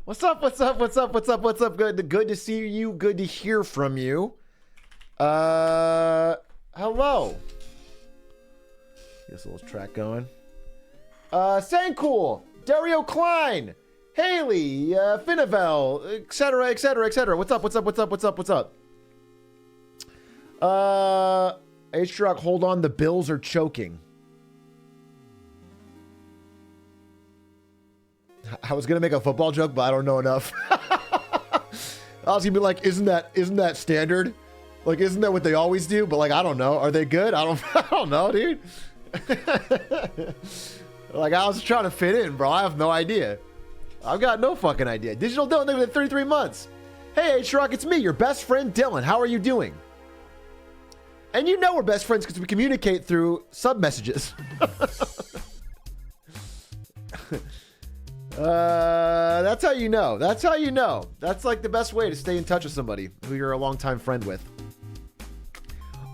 What's up? What's up? What's up? What's up? What's up? Good to see you. Good to hear from you. Hello. Get this little track going. Sancool, Dario Klein, Haley, Finivel, etc., etc., etc. What's up? What's up? What's up? What's up? What's up? Atrioc, hold on. The Bills are choking. I was gonna make a football joke, but I don't know enough. I was gonna be like, isn't that standard? Like, isn't that what they always do? But like, I don't know. Are they good? I don't know, dude. Like, I was trying to fit in, bro. I have no idea. I've got no fucking idea. Digital Dylan, thank you for 33 months. Hey, Atrioc, it's me, your best friend Dylan. How are you doing? And you know we're best friends because we communicate through sub messages. That's how you know. That's how you know. That's like the best way to stay in touch with somebody who you're a longtime friend with.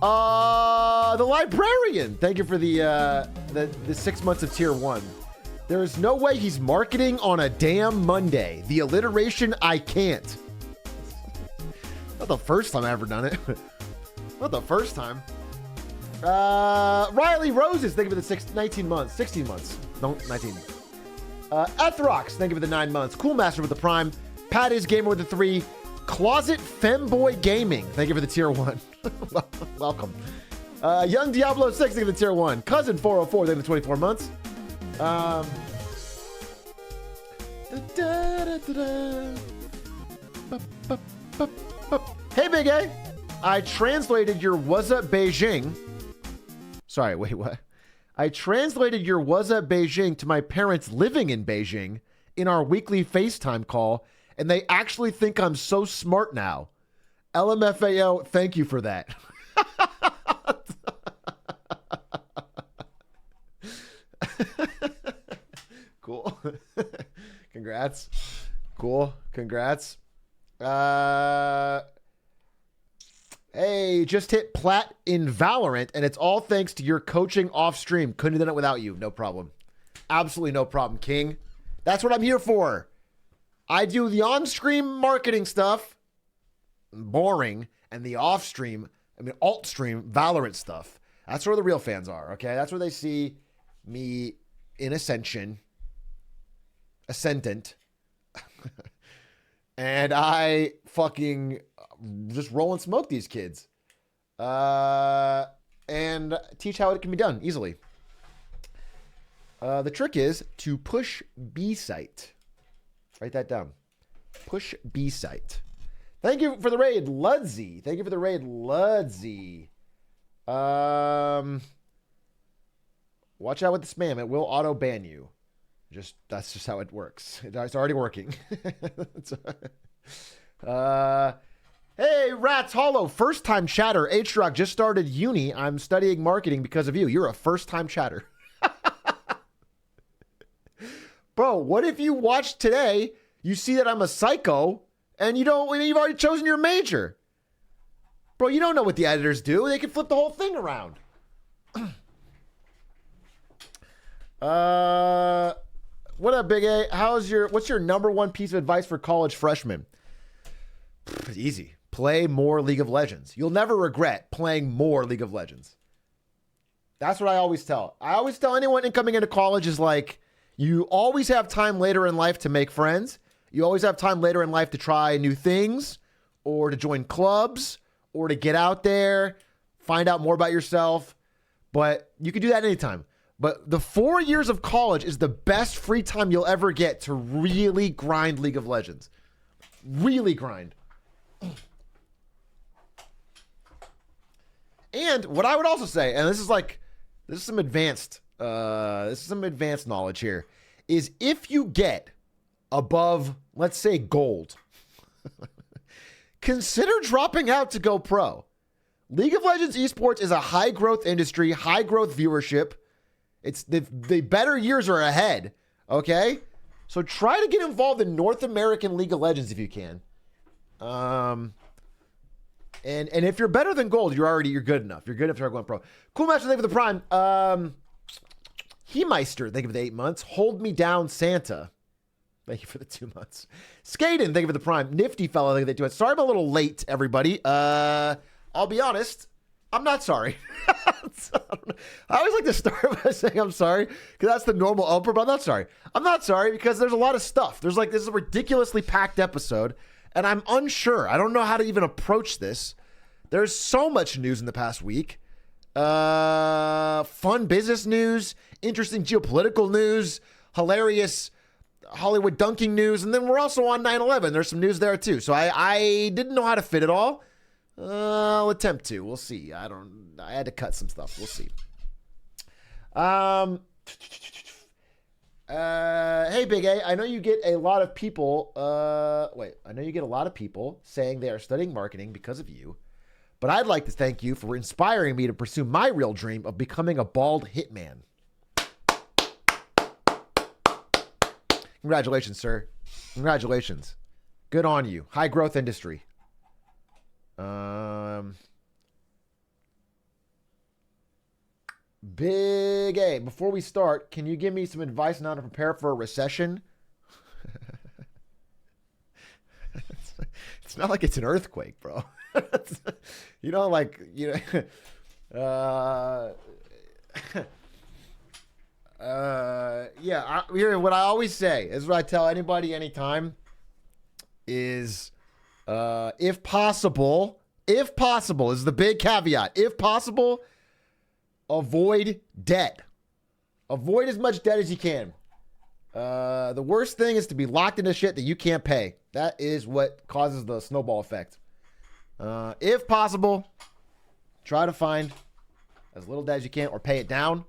The Librarian. Thank you for the 6 months of tier 1. There is no way he's marketing on a damn Monday. The alliteration, I can't. Not the first time I've ever done it. Not the first time. Riley Roses. Thank you for the 19 months. 16 months. No, 19. Ethrox, thank you for the 9 months. Cool Master with the Prime. Pat is Gamer with the 3. Closet Femboy Gaming, thank you for the tier 1. Welcome. Young Diablo 6, thank you for the tier 1. Cousin 404, thank you for the 24 months. Hey, Big A. I translated your "Was up Beijing." Sorry, wait, what? I translated your "Was up Beijing" to my parents living in Beijing in our weekly FaceTime call, and they actually think I'm so smart now. LMFAO, thank you for that. Cool. Congrats. Cool. Congrats. Hey, just hit plat in Valorant, and it's all thanks to your coaching off stream. Couldn't have done it without you. No problem. Absolutely no problem, King. That's what I'm here for. I do the on-stream marketing stuff, boring, and the off-stream, alt-stream Valorant stuff. That's where the real fans are, okay? That's where they see me in ascendant, and I fucking just roll and smoke these kids and teach how it can be done easily. The trick is to push B site. Write that down. Push B site. Thank you for the raid, Ludsy. Thank you for the raid, Ludsy. Watch out with the spam. It will auto ban you. That's just how it works. It's already working. Hey, Rats Hollow, first-time chatter. Atrioc just started uni. I'm studying marketing because of you. You're a first-time chatter. Bro, what if you watch today, you see that I'm a psycho, and you've already chosen your major? Bro, you don't know what the editors do. They can flip the whole thing around. What up, Big A? What's your number one piece of advice for college freshmen? Easy. Play more League of Legends. You'll never regret playing more League of Legends. That's what I always tell. I always tell anyone coming into college is like, you always have time later in life to make friends. You always have time later in life to try new things or to join clubs or to get out there, find out more about yourself. But you can do that anytime. But the 4 years of college is the best free time you'll ever get to really grind League of Legends. Really grind. And what I would also say, and this is some advanced knowledge here, is if you get above, let's say, gold, consider dropping out to go pro. League of Legends esports is a high growth industry, high growth viewership. It's the better years are ahead. Okay, so try to get involved in North American League of Legends if you can. And if you're better than gold, you're good enough. You're good enough to start going pro. Cool Master, thank you for the prime. Hemeister, thank you for the 8 months. Hold me down, Santa. Thank you for the 2 months. Skaden, thank you for the prime. Nifty fellow, thank you for the 2 months. Sorry I'm a little late, everybody. I'll be honest, I'm not sorry. I always like to start by saying I'm sorry because that's the normal opener, but I'm not sorry. I'm not sorry because there's a lot of stuff. This is a ridiculously packed episode, and I'm unsure. I don't know how to even approach this. There's so much news in the past week. Fun business news, interesting geopolitical news, hilarious Hollywood dunking news, and then we're also on 9/11. There's some news there too. So I didn't know how to fit it all. I'll attempt to. We'll see. I had to cut some stuff. We'll see. Hey, Big A, I know you get a lot of people. I know you get a lot of people saying they are studying marketing because of you, but I'd like to thank you for inspiring me to pursue my real dream of becoming a bald hitman. Congratulations, sir. Congratulations. Good on you. High growth industry. Big A, before we start, can you give me some advice on how to prepare for a recession? It's not like it's an earthquake, bro. What I always say is what I tell anybody anytime is, if possible, this is the big caveat. If possible, avoid debt. Avoid as much debt as you can. The worst thing is to be locked into shit that you can't pay. That is what causes the snowball effect. If possible, try to find as little debt as you can or pay it down.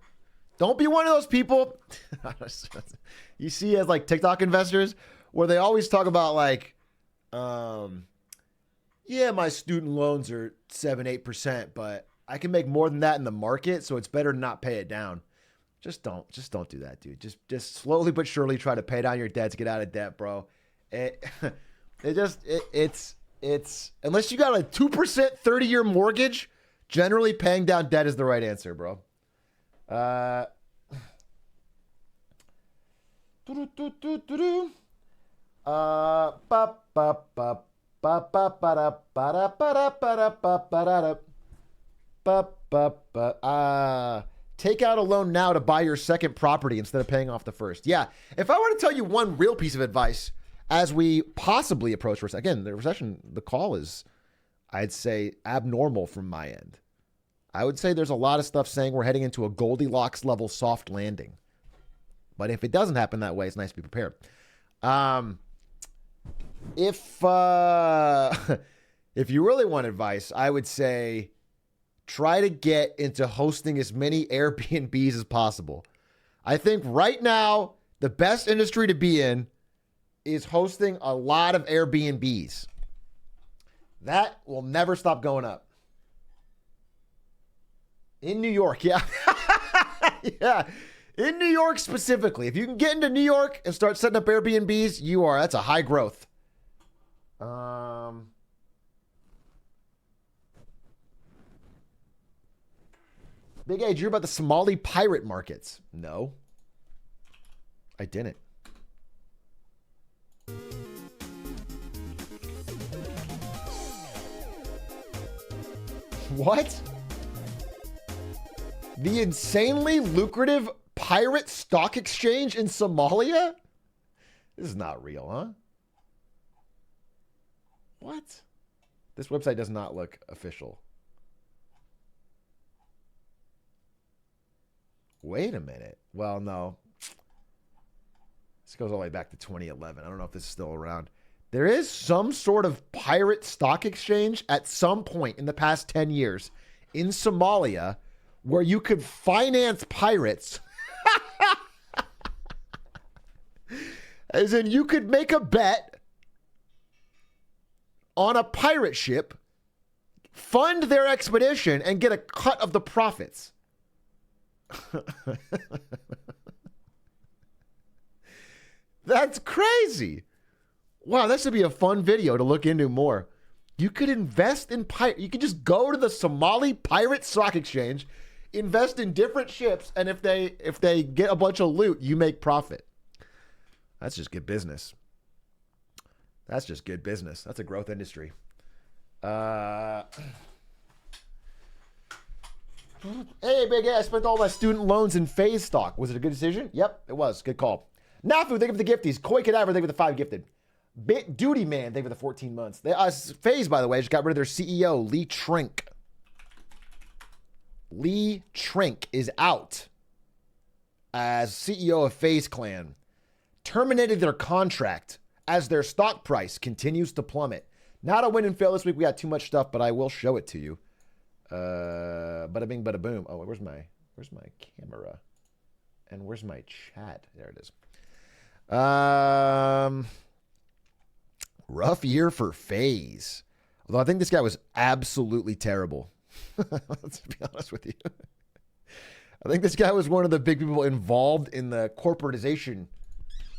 Don't be one of those people you see as like TikTok investors where they always talk about like, yeah, my student loans are 7-8%, but I can make more than that in the market, so it's better to not pay it down. Just don't do that, dude. Just slowly but surely try to pay down your debts, get out of debt, bro. It's unless you got a 2% 30-year mortgage, generally paying down debt is the right answer, bro. Take out a loan now to buy your second property instead of paying off the first. Yeah. If I were to tell you one real piece of advice as we possibly approach recession, again, the recession, the call is, I'd say, abnormal from my end. I would say there's a lot of stuff saying we're heading into a Goldilocks level soft landing. But if it doesn't happen that way, it's nice to be prepared. If you really want advice, I would say try to get into hosting as many Airbnbs as possible. I think right now, the best industry to be in is hosting a lot of Airbnbs. That will never stop going up. In New York, yeah. Yeah. In New York specifically. If you can get into New York and start setting up Airbnbs, that's a high growth. Big A, did you hear about the Somali pirate markets? No. I didn't. What? The insanely lucrative pirate stock exchange in Somalia? This is not real, huh? What? This website does not look official. Wait a minute. Well, no. This goes all the way back to 2011. I don't know if this is still around. There is some sort of pirate stock exchange at some point in the past 10 years in Somalia where you could finance pirates. As in, you could make a bet on a pirate ship, fund their expedition, and get a cut of the profits. That's crazy. Wow, that should be a fun video to look into more. You could invest in you could just go to the Somali Pirate Stock Exchange, invest in different ships, and if they get a bunch of loot, you make profit. That's just good business. That's just good business. That's a growth industry. Hey, big A, I spent all my student loans in phase stock. Was it a good decision? Yep, it was. Good call. Nafu, thank you for the gifties. Koi Cadaver, thank you for the 5 gifted. Bit Duty Man, thank you for the 14 months. Phase, by the way, just got rid of their CEO, Lee Trink. Lee Trink is out as CEO of FaZe Clan. Terminated their contract as their stock price continues to plummet. Not a win and fail this week. We got too much stuff, but I will show it to you. Bada bing, bada boom. Oh, where's my camera? And where's my chat? There it is. Rough year for FaZe. Although I think this guy was absolutely terrible. Let's be honest with you. I think this guy was one of the big people involved in the corporatization,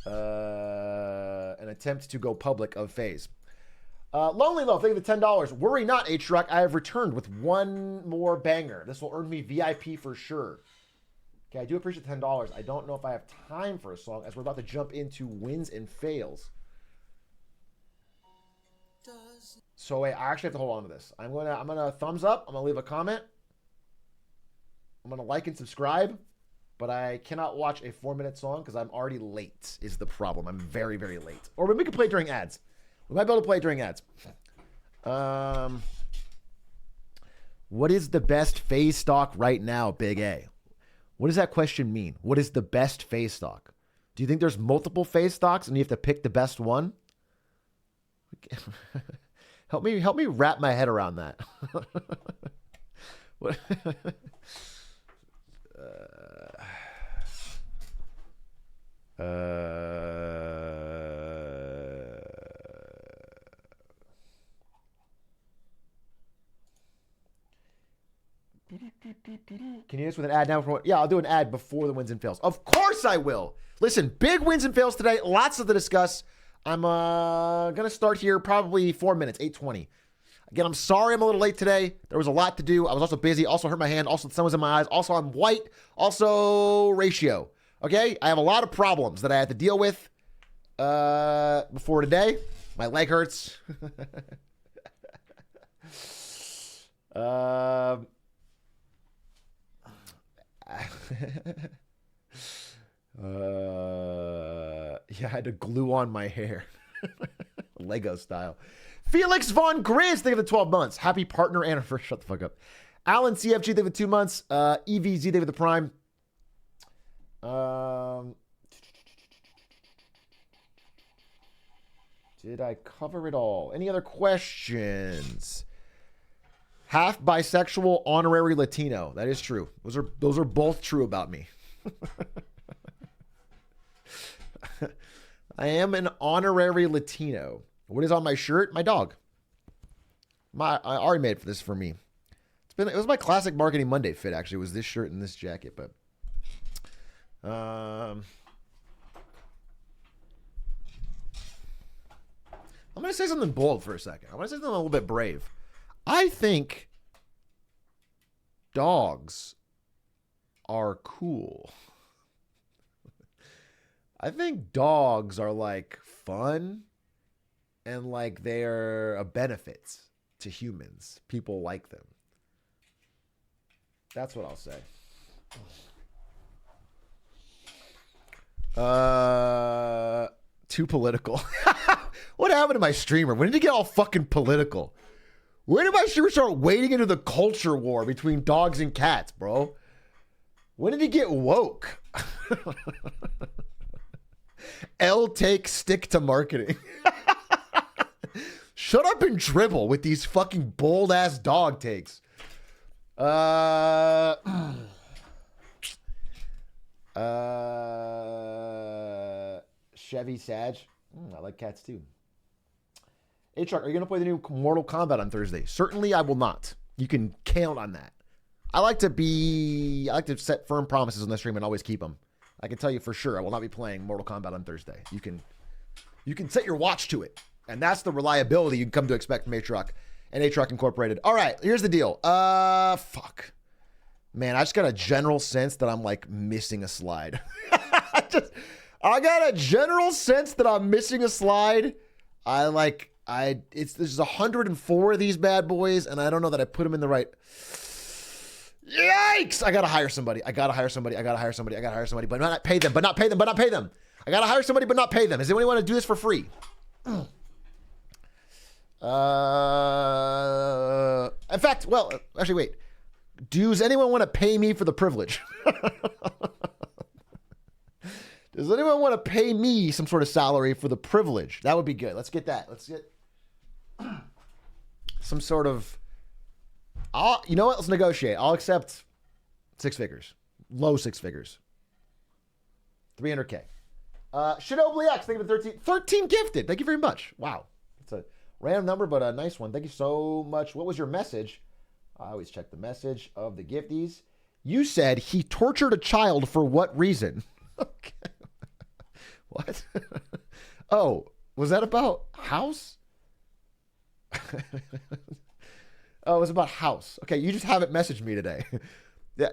an attempt to go public of FaZe. Lonely Love, thank you for the $10. Worry not, Atrioc. I have returned with one more banger. This will earn me VIP for sure. Okay, I do appreciate the $10. I don't know if I have time for a song as we're about to jump into wins and fails. So wait, I actually have to hold on to this. I'm gonna thumbs up. I'm gonna leave a comment. I'm gonna like and subscribe, but I cannot watch a 4-minute song because I'm already late. Is the problem? I'm very, very late. Or maybe we can play during ads. We might be able to play during ads. What is the best FaZe stock right now, Big A? What does that question mean? What is the best FaZe stock? Do you think there's multiple FaZe stocks and you have to pick the best one? Help me wrap my head around that. What? Can you do this with an ad now? Yeah, I'll do an ad before the wins and fails. Of course I will. Listen, big wins and fails today. Lots to discuss. I'm going to start here probably 4 minutes, 8:20. Again, I'm sorry I'm a little late today. There was a lot to do. I was also busy. Also hurt my hand. Also the sun was in my eyes. Also I'm white. Also ratio. Okay? I have a lot of problems that I had to deal with before today. My leg hurts. Yeah, I had to glue on my hair. Lego style. Felix Von Grizz, thank you for the 12 months. Happy partner anniversary. Shut the fuck up. Alan CFG, thank you for the 2 months. EVZ, thank you for the prime. Did I cover it all? Any other questions? Half bisexual, honorary Latino. That is true. Those are both true about me. I am an honorary Latino. What is on my shirt? My dog. I already made this for me. It was my classic Marketing Monday fit, actually. It was this shirt and this jacket, but I'm going to say something bold for a second. I want to say something a little bit brave. I think dogs are cool. I think dogs are like fun and like they're a benefit to humans. People like them. That's what I'll say. Too political. What happened to my streamer? When did he get all fucking political? When did my streamer start wading into the culture war between dogs and cats, bro? When did he get woke? L take stick to marketing. Shut up and dribble with these fucking bold ass dog takes. Chevy Sag. I like cats too. Atrioc, are you going to play the new Mortal Kombat on Thursday? Certainly I will not. You can count on that. I like to set firm promises on the stream and always keep them. I can tell you for sure I will not be playing Mortal Kombat on Thursday. You can set your watch to it. And that's the reliability you can come to expect from Atrioc and Atrioc Incorporated. All right, here's the deal. Fuck. Man, I just got a general sense that I'm like missing a slide. I got a general sense that I'm missing a slide. There's 104 of these bad boys, and I don't know that I put them in the right. Yikes! I gotta hire somebody. But not pay them. I gotta hire somebody, but not pay them. Does anyone want to do this for free? In fact, well, actually, wait. Does anyone want to pay me for the privilege? Does anyone want to pay me some sort of salary for the privilege? That would be good. Let's get that. Let's get some sort of. You know what? Let's negotiate. I'll accept 6 figures, low 6 figures, 300K. Shinoblix, thank you for 13 gifted. Thank you very much. Wow, it's a random number, but a nice one. Thank you so much. What was your message? I always check the message of the gifties. You said he tortured a child for what reason? Okay. What? Oh, was that about House? Oh, it was about House. Okay, you just haven't messaged me today. Yeah,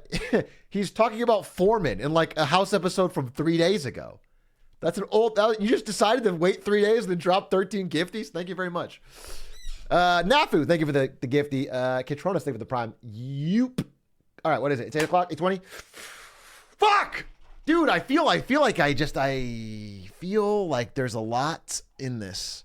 he's talking about Foreman in like a House episode from 3 days ago. That's an old. You just decided to wait 3 days and then drop 13 gifties. Thank you very much. Nafu, thank you for the gifty. Kitronis, thank you for the prime. Yoop. All right, what is it? It's 8 o'clock. 8:20. Fuck, dude. I feel like there's a lot in this.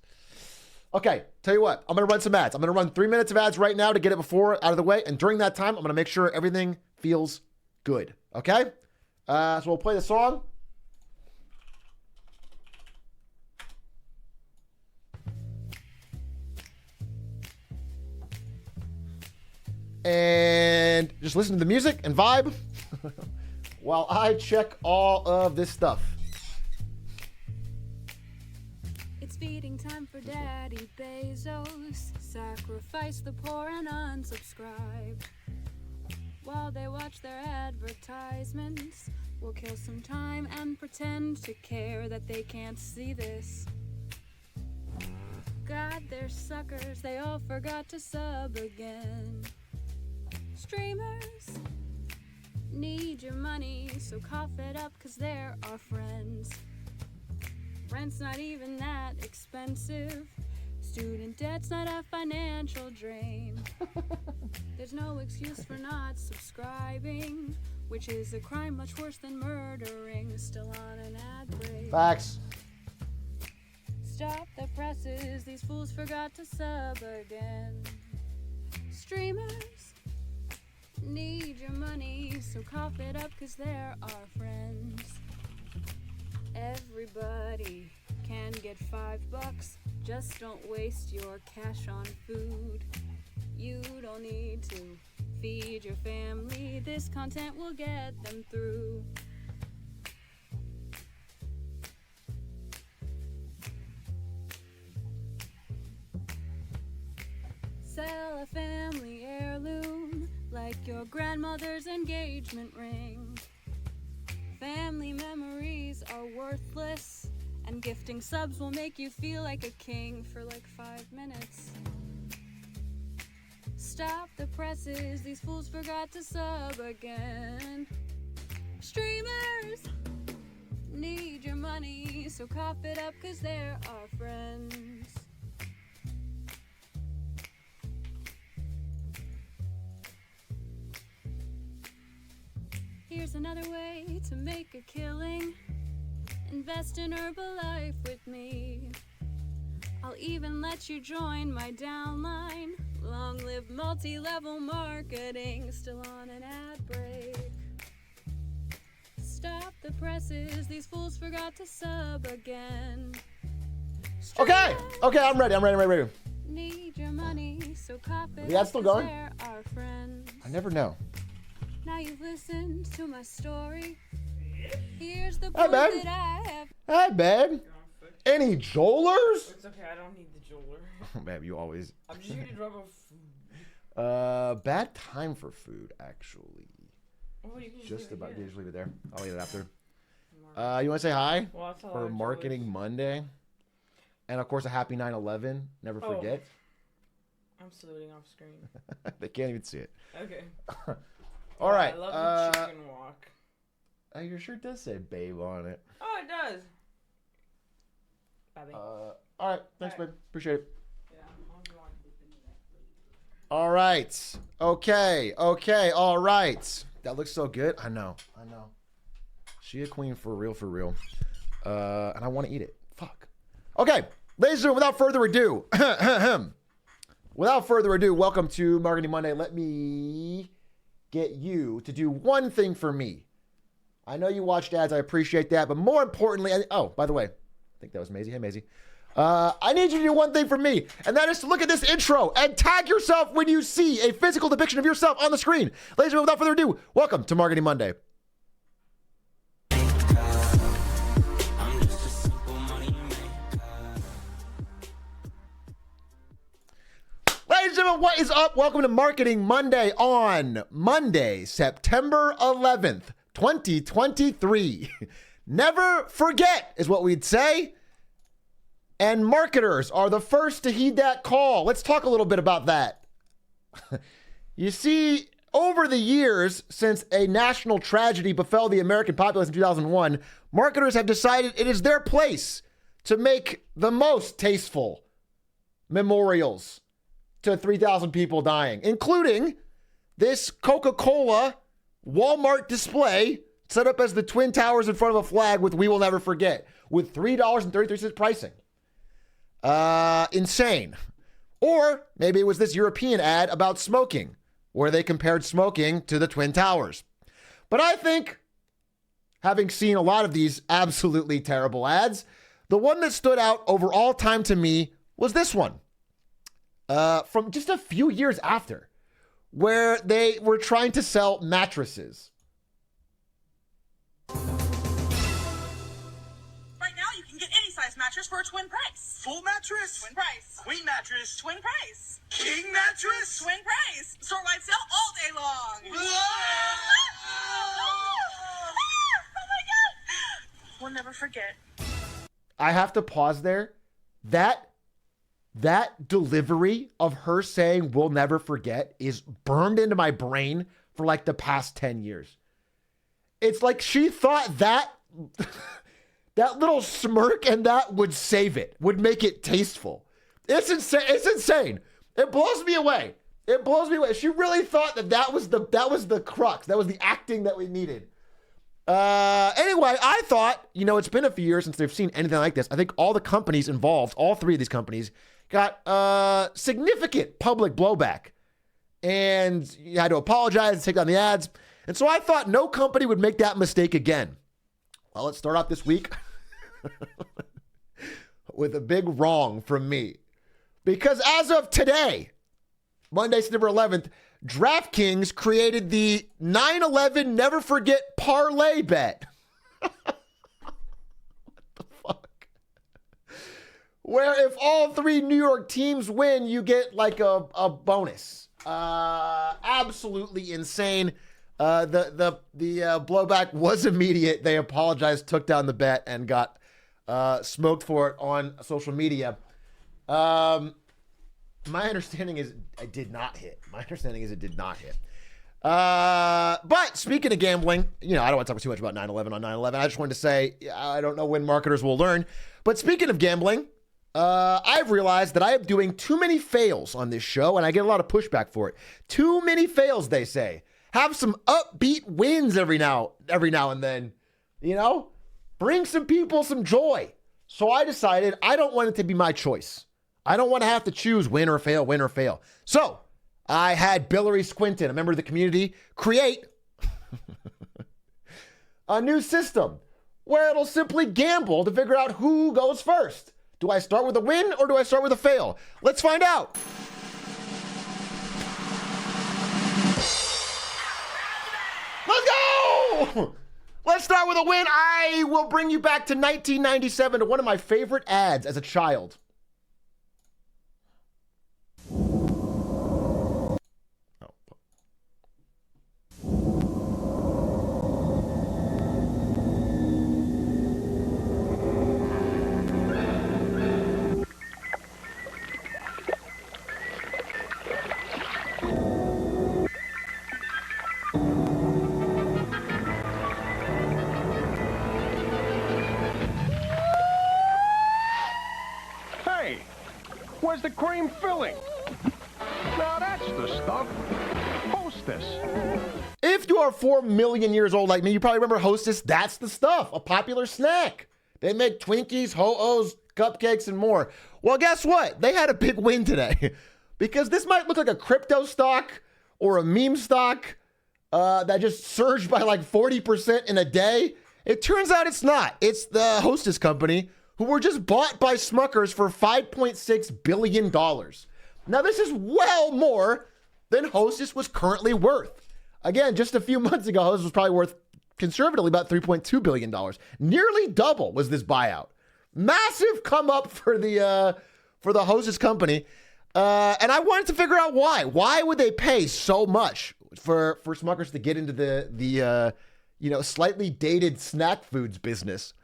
Okay, tell you what, I'm going to run some ads. I'm going to run 3 minutes of ads right now to get it out of the way. And during that time, I'm going to make sure everything feels good. Okay? So we'll play the song. And just listen to the music and vibe while I check all of this stuff. Feeding time for Daddy Bezos. Sacrifice the poor and unsubscribe. While they watch their advertisements, we'll kill some time and pretend to care that they can't see this. God, they're suckers, they all forgot to sub again. Streamers need your money, so cough it up, 'cause they're our friends. Rent's not even that expensive. Student debt's not a financial drain. There's no excuse for not subscribing, which is a crime much worse than murdering. Still on an ad break. Facts. Stop the presses, these fools forgot to sub again. Streamers need your money, so cough it up, 'cause they're our friends. Everybody can get $5. Just don't waste your cash on food. You don't need to feed your family. This content will get them through. Sell a family heirloom like your grandmother's engagement ring. Family memories are worthless, and gifting subs will make you feel like a king for like 5 minutes. Stop the presses, these fools forgot to sub again. Streamers need your money, so cough it up, 'cause they're our friends. Here's another way to make a killing. Invest in Herbalife with me. I'll even let you join my downline. Long live multi-level marketing. Still on an ad break. Stop the presses, these fools forgot to sub again. Okay, I'm ready. Need your money, so cough it. The ad's still going? They're our friends. I never know. Now you've listened to my story. Here's the Hey, proof babe. that I have. Hey, babe. Any Joelers? It's okay, I don't need the jeweler. Babe, you always. I'm just here to drop off food. Bad time for food, actually. Oh, you can Just about. here. Just leave it there. I'll eat it after. You want to say hi Well, that's how for Marketing Monday, and of course a happy 9/11. Never Oh. forget. I'm saluting off screen. They can't even see it. Okay. All right. I love the chicken walk. Your shirt does say "babe" on it. Oh, it does. Bobby. All right. Thanks, All right. babe. Appreciate it. Yeah, I'll go on dip into that. All right. Okay. All right. That looks so good. I know. She a queen for real, for real. And I want to eat it. Fuck. Okay. Ladies and gentlemen, without further ado, welcome to Marketing Monday. Let me get you to do one thing for me. I know you watched ads. I appreciate that. But more importantly, by the way, I think that was Maisie. Hey, Maisie. I need you to do one thing for me, and that is to look at this intro and tag yourself when you see a physical depiction of yourself on the screen. Ladies and gentlemen, without further ado, welcome to Marketing Monday. Ladies and gentlemen, what is up? Welcome to Marketing Monday on Monday, September 11th, 2023. Never forget is what we'd say. And marketers are the first to heed that call. Let's talk a little bit about that. You see, over the years since a national tragedy befell the American populace in 2001, marketers have decided it is their place to make the most tasteful memorials to 3,000 people dying, including this Coca-Cola Walmart display set up as the Twin Towers in front of a flag with "We Will Never Forget" with $3.33 pricing. Insane. Or maybe it was this European ad about smoking, where they compared smoking to the Twin Towers. But I think, having seen a lot of these absolutely terrible ads, the one that stood out over all time to me was this one. From just a few years after, where they were trying to sell mattresses. Right now, you can get any size mattress for a twin price. Full mattress? Twin price. Queen mattress? Twin price. King mattress? Twin price. Store-wide sale all day long. Whoa! Oh my God. We'll never forget. I have to pause there. That delivery of her saying "we'll never forget" is burned into my brain for like the past 10 years. It's like she thought that that little smirk and that would save it, would make it tasteful. It's insane. It's insane. It blows me away. It blows me away. She really thought that was the crux. That was the acting that we needed. Anyway, I thought, it's been a few years since they've seen anything like this. I think all the companies involved, all three of these companies, got significant public blowback. And you had to apologize and take down the ads. And so I thought no company would make that mistake again. Well, let's start out this week with a big wrong from me. Because as of today, Monday, September 11th, DraftKings created the 9/11 Never Forget Parlay bet. Where if all three New York teams win, you get like a bonus. Absolutely insane. The blowback was immediate. They apologized, took down the bet, and got smoked for it on social media. My understanding is it did not hit. But speaking of gambling, I don't want to talk too much about 9/11 on 9/11. I just wanted to say, I don't know when marketers will learn. But speaking of gambling, I've realized that I am doing too many fails on this show, and I get a lot of pushback for it. Too many fails, they say. Have some upbeat wins every now and then. Bring some people some joy. So I decided I don't want it to be my choice. I don't want to have to choose win or fail. So I had Billary Squinton, a member of the community, create a new system where it'll simply gamble to figure out who goes first. Do I start with a win or do I start with a fail? Let's find out. Let's go! Let's start with a win. I will bring you back to 1997 to one of my favorite ads as a child. Where's the cream filling? Now that's the stuff. Hostess. If you are 4 million years old like me, you probably remember Hostess. That's the stuff, a popular snack. They make Twinkies, Ho-Ohs, cupcakes, and more. Well, guess what? They had a big win today because this might look like a crypto stock or a meme stock that just surged by like 40% in a day. It turns out it's not. It's the Hostess company who were just bought by Smuckers for $5.6 billion. Now, this is well more than Hostess was currently worth. Again, just a few months ago, Hostess was probably worth conservatively about $3.2 billion. Nearly double was this buyout. Massive come up for the Hostess company. And I wanted to figure out why. Why would they pay so much for Smuckers to get into the slightly dated snack foods business?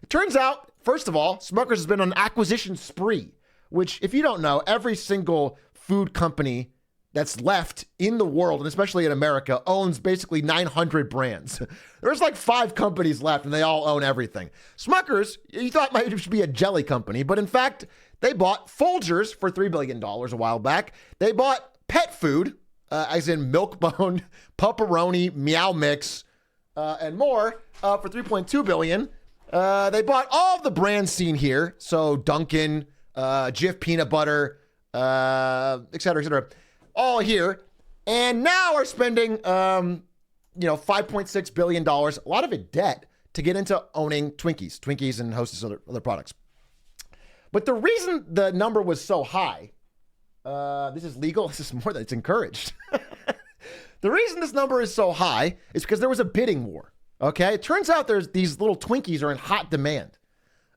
It turns out, first of all, Smuckers has been on an acquisition spree, which, if you don't know, every single food company that's left in the world, and especially in America, owns basically 900 brands. There's like 5 companies left, and they all own everything. Smuckers, you thought might be a jelly company, but in fact, they bought Folgers for $3 billion a while back. They bought pet food, as in Milk-Bone, Pepperoni, Meow Mix, and more, for $3.2 billion. They bought all of the brands seen here, so Dunkin', Jif Peanut Butter, et cetera, all here, and now are spending, $5.6 billion, a lot of it debt, to get into owning Twinkies and Hostess other products. But the reason the number was so high, this is legal, this is more than it's encouraged. The reason this number is so high is because there was a bidding war, okay? It turns out there's these little Twinkies are in hot demand.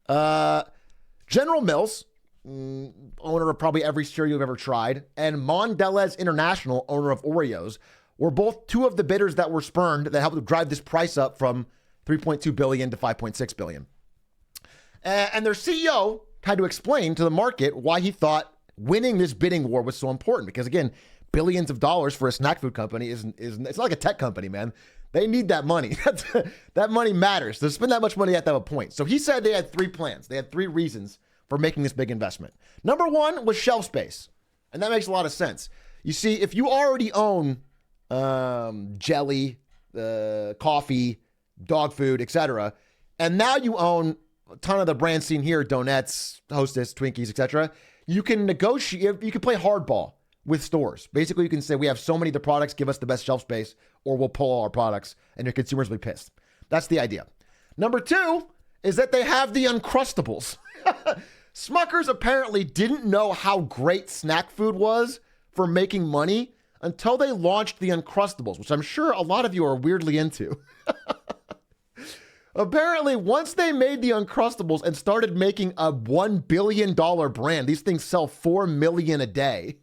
General Mills, owner of probably every cereal you've ever tried, and Mondelez International, owner of Oreos, were both 2 of the bidders that were spurned that helped drive this price up from $3.2 billion to $5.6 billion. And their CEO had to explain to the market why he thought winning this bidding war was so important. Because again, billions of dollars for a snack food company is it's not like a tech company, man. They need that money. That money matters. To spend that much money, you have to have a point. So he said they had 3 plans. They had 3 reasons for making this big investment. Number 1 was shelf space. And that makes a lot of sense. You see, if you already own jelly, coffee, dog food, etc., and now you own a ton of the brands seen here, Donuts, Hostess, Twinkies, etc., you can negotiate, you can play hardball with stores. Basically, you can say, we have so many of the products, give us the best shelf space, or we'll pull all our products, and your consumers will be pissed. That's the idea. Number 2 is that they have the Uncrustables. Smuckers apparently didn't know how great snack food was for making money until they launched the Uncrustables, which I'm sure a lot of you are weirdly into. Apparently, once they made the Uncrustables and started making a $1 billion brand, these things sell $4 million a day.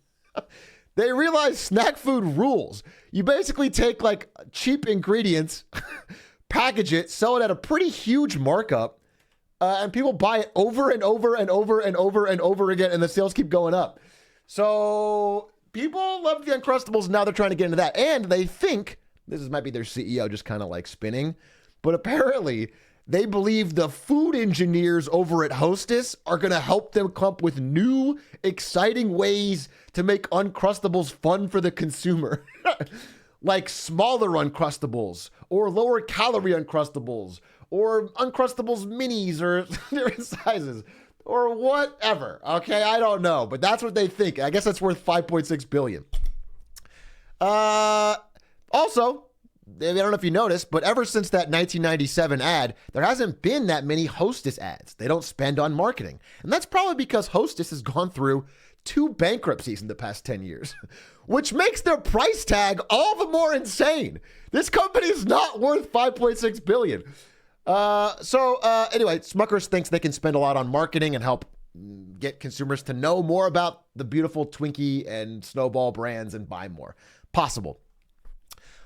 They realized snack food rules. You basically take like cheap ingredients, package it, sell it at a pretty huge markup, and people buy it over and over and over and over and over again, and the sales keep going up. So people love the Uncrustables, and now they're trying to get into that. And they think, might be their CEO just kind of like spinning, but apparently they believe the food engineers over at Hostess are going to help them come up with new, exciting ways to make Uncrustables fun for the consumer. Like smaller Uncrustables, or lower calorie Uncrustables, or Uncrustables minis, or different sizes, or whatever. Okay, I don't know, but that's what they think. I guess that's worth $5.6 billion. Also, I don't know if you noticed, but ever since that 1997 ad, there hasn't been that many Hostess ads. They don't spend on marketing. And that's probably because Hostess has gone through 2 bankruptcies in the past 10 years, which makes their price tag all the more insane. This company is not worth $5.6 billion. Anyway, Smuckers thinks they can spend a lot on marketing and help get consumers to know more about the beautiful Twinkie and Snowball brands and buy more. Possible.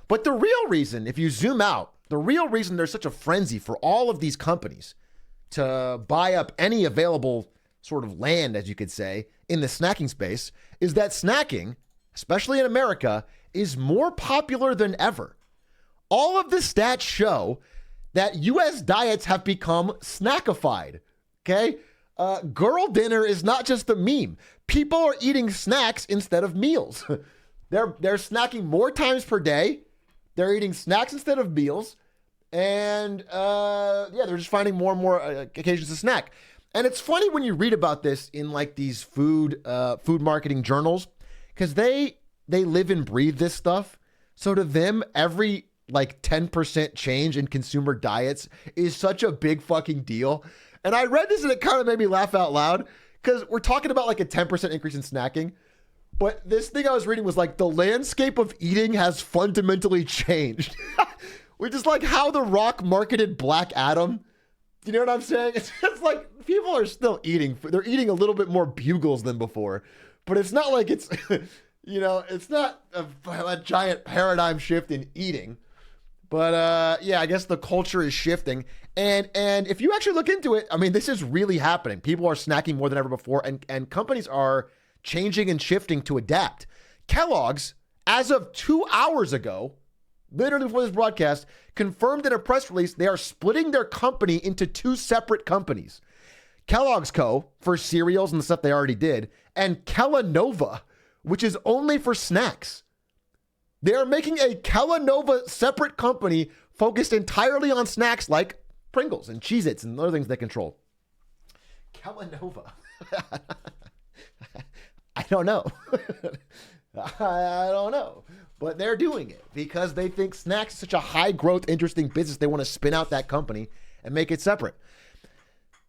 But the real reason, if you zoom out, the real reason there's such a frenzy for all of these companies to buy up any available sort of land, as you could say, in the snacking space, is that snacking, especially in America, is more popular than ever. All of the stats show that U.S. diets have become snackified, okay? Girl dinner is not just a meme. People are eating snacks instead of meals. They're snacking more times per day. They're eating snacks instead of meals. And they're just finding more and more occasions to snack. And it's funny when you read about this in like these food marketing journals, because they live and breathe this stuff. So to them, every like 10% change in consumer diets is such a big fucking deal. And I read this and it kind of made me laugh out loud, because we're talking about like a 10% increase in snacking. But this thing I was reading was like, the landscape of eating has fundamentally changed. Which is like how The Rock marketed Black Adam. You know what I'm saying? It's like people are still eating. They're eating a little bit more bugles than before. But it's not like it's, it's not a giant paradigm shift in eating. But I guess the culture is shifting. And if you actually look into it, I mean, this is really happening. People are snacking more than ever before. And companies are changing and shifting to adapt. Kellogg's, as of 2 hours ago, literally before this broadcast, confirmed in a press release they are splitting their company into 2 separate companies. Kellogg's Co. for cereals and the stuff they already did, and Kellanova, which is only for snacks. They are making a Kellanova separate company focused entirely on snacks like Pringles and Cheez-Its and other things they control. Kellanova. I don't know. I don't know. But they're doing it because they think snacks is such a high growth, interesting business. They want to spin out that company and make it separate.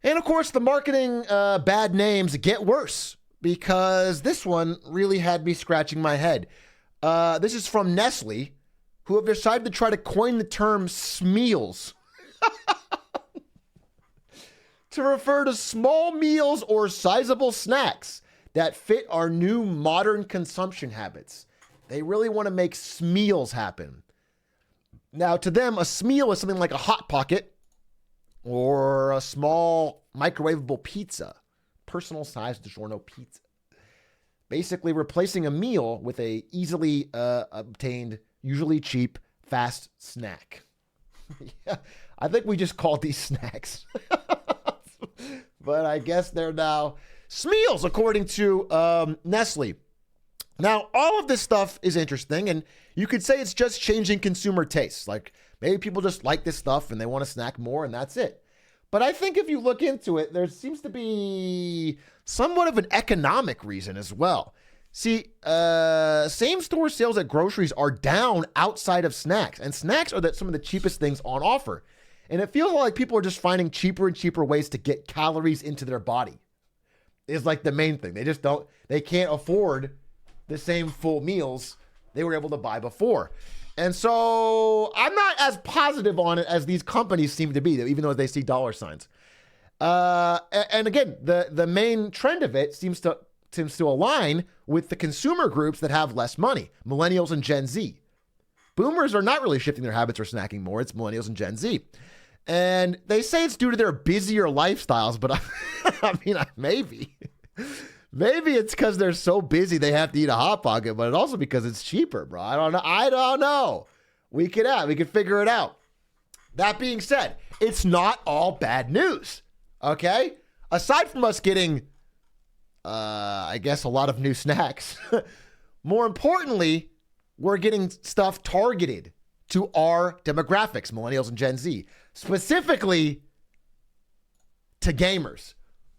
And of course, the marketing bad names get worse, because this one really had me scratching my head. This is from Nestle, who have decided to try to coin the term SMEALs to refer to small meals or sizable snacks that fit our new modern consumption habits. They really want to make SMEALs happen. Now, to them, a SMEAL is something like a Hot Pocket or a small microwavable pizza, personal sized DiGiorno pizza. Basically replacing a meal with a easily obtained, usually cheap, fast snack. Yeah, I think we just called these snacks. But I guess they're now SMEALs, according to Nestle. Now, all of this stuff is interesting, and you could say it's just changing consumer tastes. Like, maybe people just like this stuff and they want to snack more, and that's it. But I think if you look into it, there seems to be somewhat of an economic reason as well. See, same-store sales at groceries are down outside of snacks, and snacks are some of the cheapest things on offer. And it feels like people are just finding cheaper and cheaper ways to get calories into their body. Is like the main thing. They can't afford the same full meals they were able to buy before. And so I'm not as positive on it as these companies seem to be, even though they see dollar signs. And again, the main trend of it seems to align with the consumer groups that have less money, millennials and Gen Z. Boomers are not really shifting their habits or snacking more. It's millennials and Gen Z. And they say it's due to their busier lifestyles, but I mean, maybe. Maybe it's because they're so busy they have to eat a Hot Pocket, but it's also because it's cheaper, bro. I don't know. We could figure it out. That being said, it's not all bad news, okay? Aside from us getting, I guess, a lot of new snacks, more importantly, we're getting stuff targeted to our demographics, millennials and Gen Z, specifically to gamers,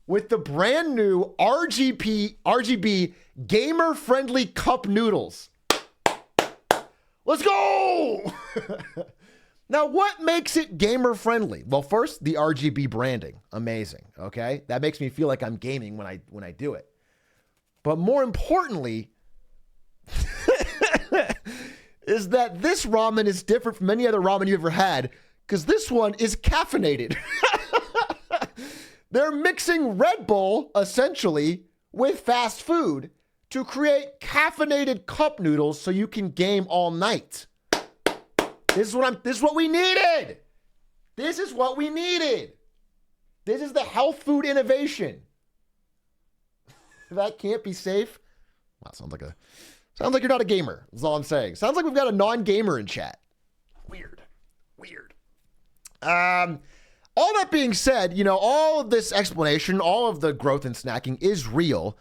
with the brand new RGB gamer-friendly cup noodles. Let's go! Now, what makes it gamer-friendly? Well, first, the RGB branding. Amazing, okay? That makes me feel like I'm gaming when I do it. But more importantly, is that this ramen is different from any other ramen you ever had, because this one is caffeinated. They're mixing Red Bull, essentially, with fast food to create caffeinated cup noodles so you can game all night. This is what we needed. This is what we needed. This is the health food innovation. That can't be safe. Wow, sounds like you're not a gamer. That's all I'm saying. Sounds like we've got a non-gamer in chat. Weird. All that being said, all of this explanation, all of the growth in snacking is real,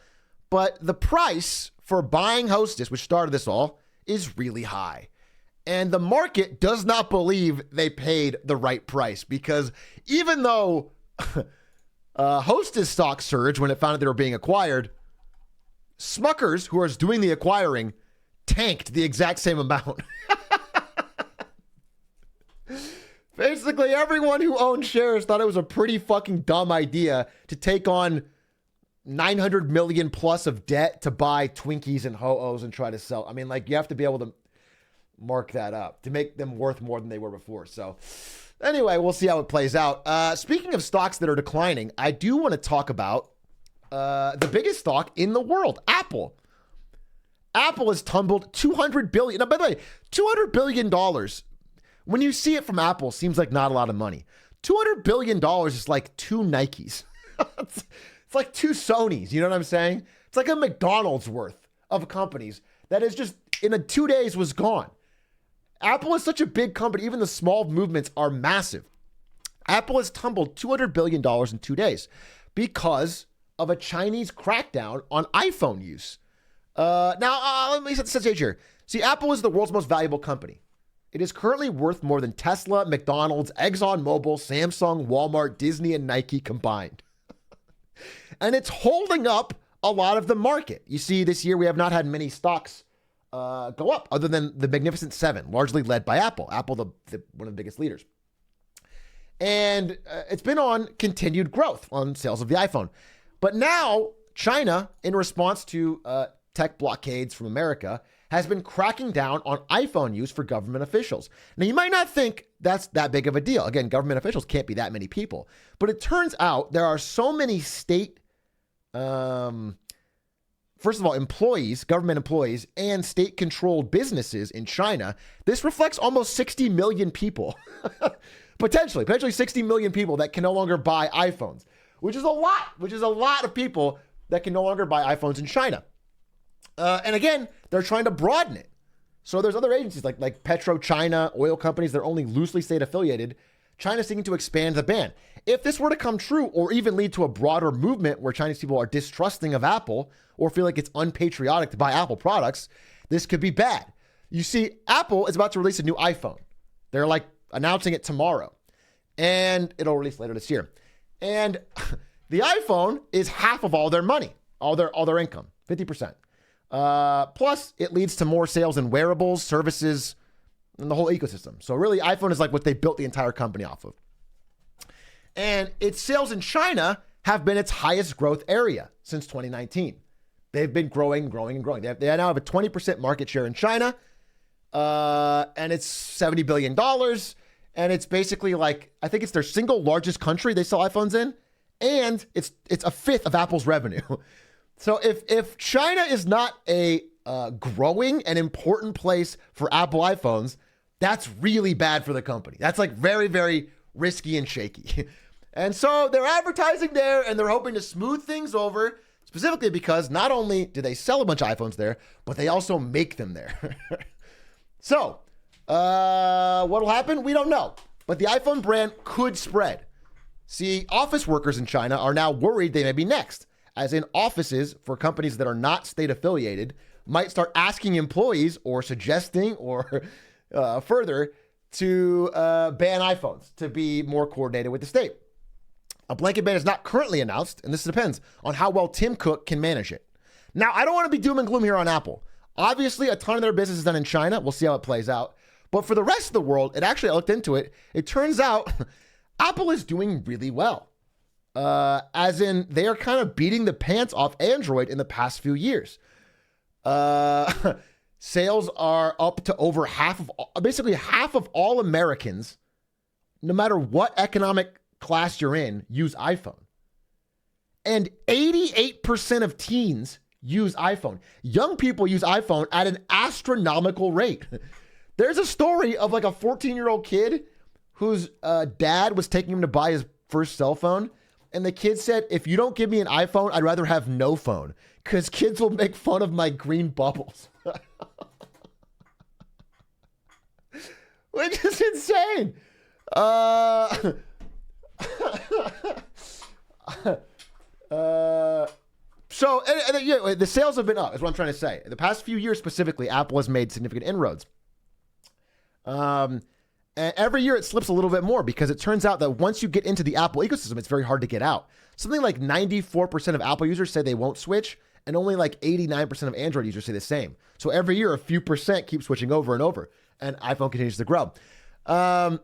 but the price for buying Hostess, which started this all, is really high. And the market does not believe they paid the right price, because even though Hostess stock surged when it found out they were being acquired, Smuckers, who is doing the acquiring, tanked the exact same amount. Basically, everyone who owned shares thought it was a pretty fucking dumb idea to take on 900 million plus of debt to buy Twinkies and Ho-Ohs and try to sell. I mean, you have to be able to mark that up to make them worth more than they were before. So anyway, we'll see how it plays out. Speaking of stocks that are declining, I do want to talk about the biggest stock in the world, Apple. Apple has tumbled $200 billion. Now, by the way, $200 billion, when you see it from Apple, seems like not a lot of money. $200 billion is like 2 Nikes. It's like 2 Sonys. You know what I'm saying? It's like a McDonald's worth of companies that is just in 2 days was gone. Apple is such a big company. Even the small movements are massive. Apple has tumbled $200 billion in 2 days because of a Chinese crackdown on iPhone use. Now, let me set the stage here. See, Apple is the world's most valuable company. It is currently worth more than Tesla, McDonald's, ExxonMobil, Samsung, Walmart, Disney, and Nike combined. And it's holding up a lot of the market. You see, this year we have not had many stocks go up other than the Magnificent Seven, largely led by Apple. Apple, one of the biggest leaders. And it's been on continued growth on sales of the iPhone. But now China, in response to tech blockades from America, has been cracking down on iPhone use for government officials. Now, you might not think that's that big of a deal. Again, government officials can't be that many people. But it turns out there are so many state, first of all, employees, government employees, and state-controlled businesses in China. This reflects almost 60 million people. potentially 60 million people that can no longer buy iPhones, which is a lot of people that can no longer buy iPhones in China. And again, they're trying to broaden it. So there's other agencies like PetroChina, oil companies, they're only loosely state affiliated. China's seeking to expand the ban. If this were to come true or even lead to a broader movement where Chinese people are distrusting of Apple or feel like it's unpatriotic to buy Apple products, this could be bad. You see, Apple is about to release a new iPhone. They're announcing it tomorrow, and it'll release later this year. And the iPhone is half of all their money, all their income, 50%. Plus, it leads to more sales in wearables, services, and the whole ecosystem. So really, iPhone is like what they built the entire company off of. And its sales in China have been its highest growth area since 2019. They've been growing. They now have a 20% market share in China, and it's $70 billion. And it's basically I think it's their single largest country they sell iPhones in, and it's a fifth of Apple's revenue. So if China is not a growing and important place for Apple iPhones, that's really bad for the company. That's very, very risky and shaky. And so they're advertising there, and they're hoping to smooth things over, specifically because not only do they sell a bunch of iPhones there, but they also make them there. So what'll happen? We don't know. But the iPhone brand could spread. See, office workers in China are now worried they may be next, as in offices for companies that are not state affiliated might start asking employees or suggesting or further to ban iPhones to be more coordinated with the state. A blanket ban is not currently announced, and this depends on how well Tim Cook can manage it. Now, I don't want to be doom and gloom here on Apple. Obviously, a ton of their business is done in China. We'll see how it plays out. But for the rest of the world, I looked into it. It turns out Apple is doing really well. As in, they are kind of beating the pants off Android in the past few years. Sales are up to over basically half of all Americans, no matter what economic class you're in, use iPhone. And 88% of teens use iPhone. Young people use iPhone at an astronomical rate. There's a story of a 14-year-old kid whose dad was taking him to buy his first cell phone. And the kid said, if you don't give me an iPhone, I'd rather have no phone because kids will make fun of my green bubbles. Which is insane. The sales have been up, is what I'm trying to say. In the past few years specifically, Apple has made significant inroads. And every year it slips a little bit more because it turns out that once you get into the Apple ecosystem, it's very hard to get out. Something like 94% of Apple users say they won't switch, and only like 89% of Android users say the same. So every year, a few percent keep switching over and over, and iPhone continues to grow. Now,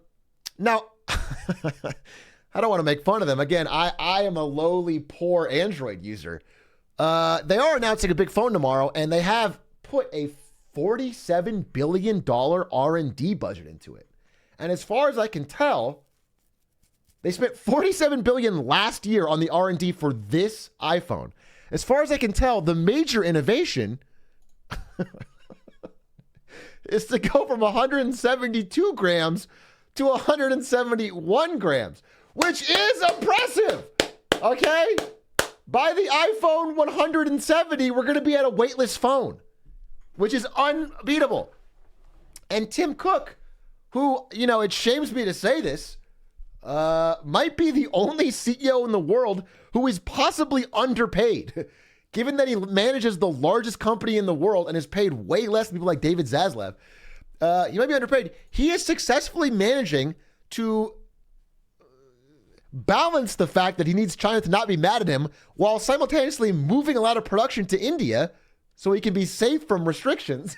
I don't want to make fun of them. Again, I am a lowly, poor Android user. They are announcing a big phone tomorrow, and they have put a $47 billion R&D budget into it. And as far as I can tell, they spent $47 billion last year on the R&D for this iPhone. As far as I can tell, the major innovation is to go from 172 grams to 171 grams, which is impressive. Okay? By the iPhone 170, we're going to be at a weightless phone, which is unbeatable. And Tim Cook, who, it shames me to say this, might be the only CEO in the world who is possibly underpaid, given that he manages the largest company in the world and is paid way less than people like David Zaslav. He might be underpaid. He is successfully managing to balance the fact that he needs China to not be mad at him while simultaneously moving a lot of production to India so he can be safe from restrictions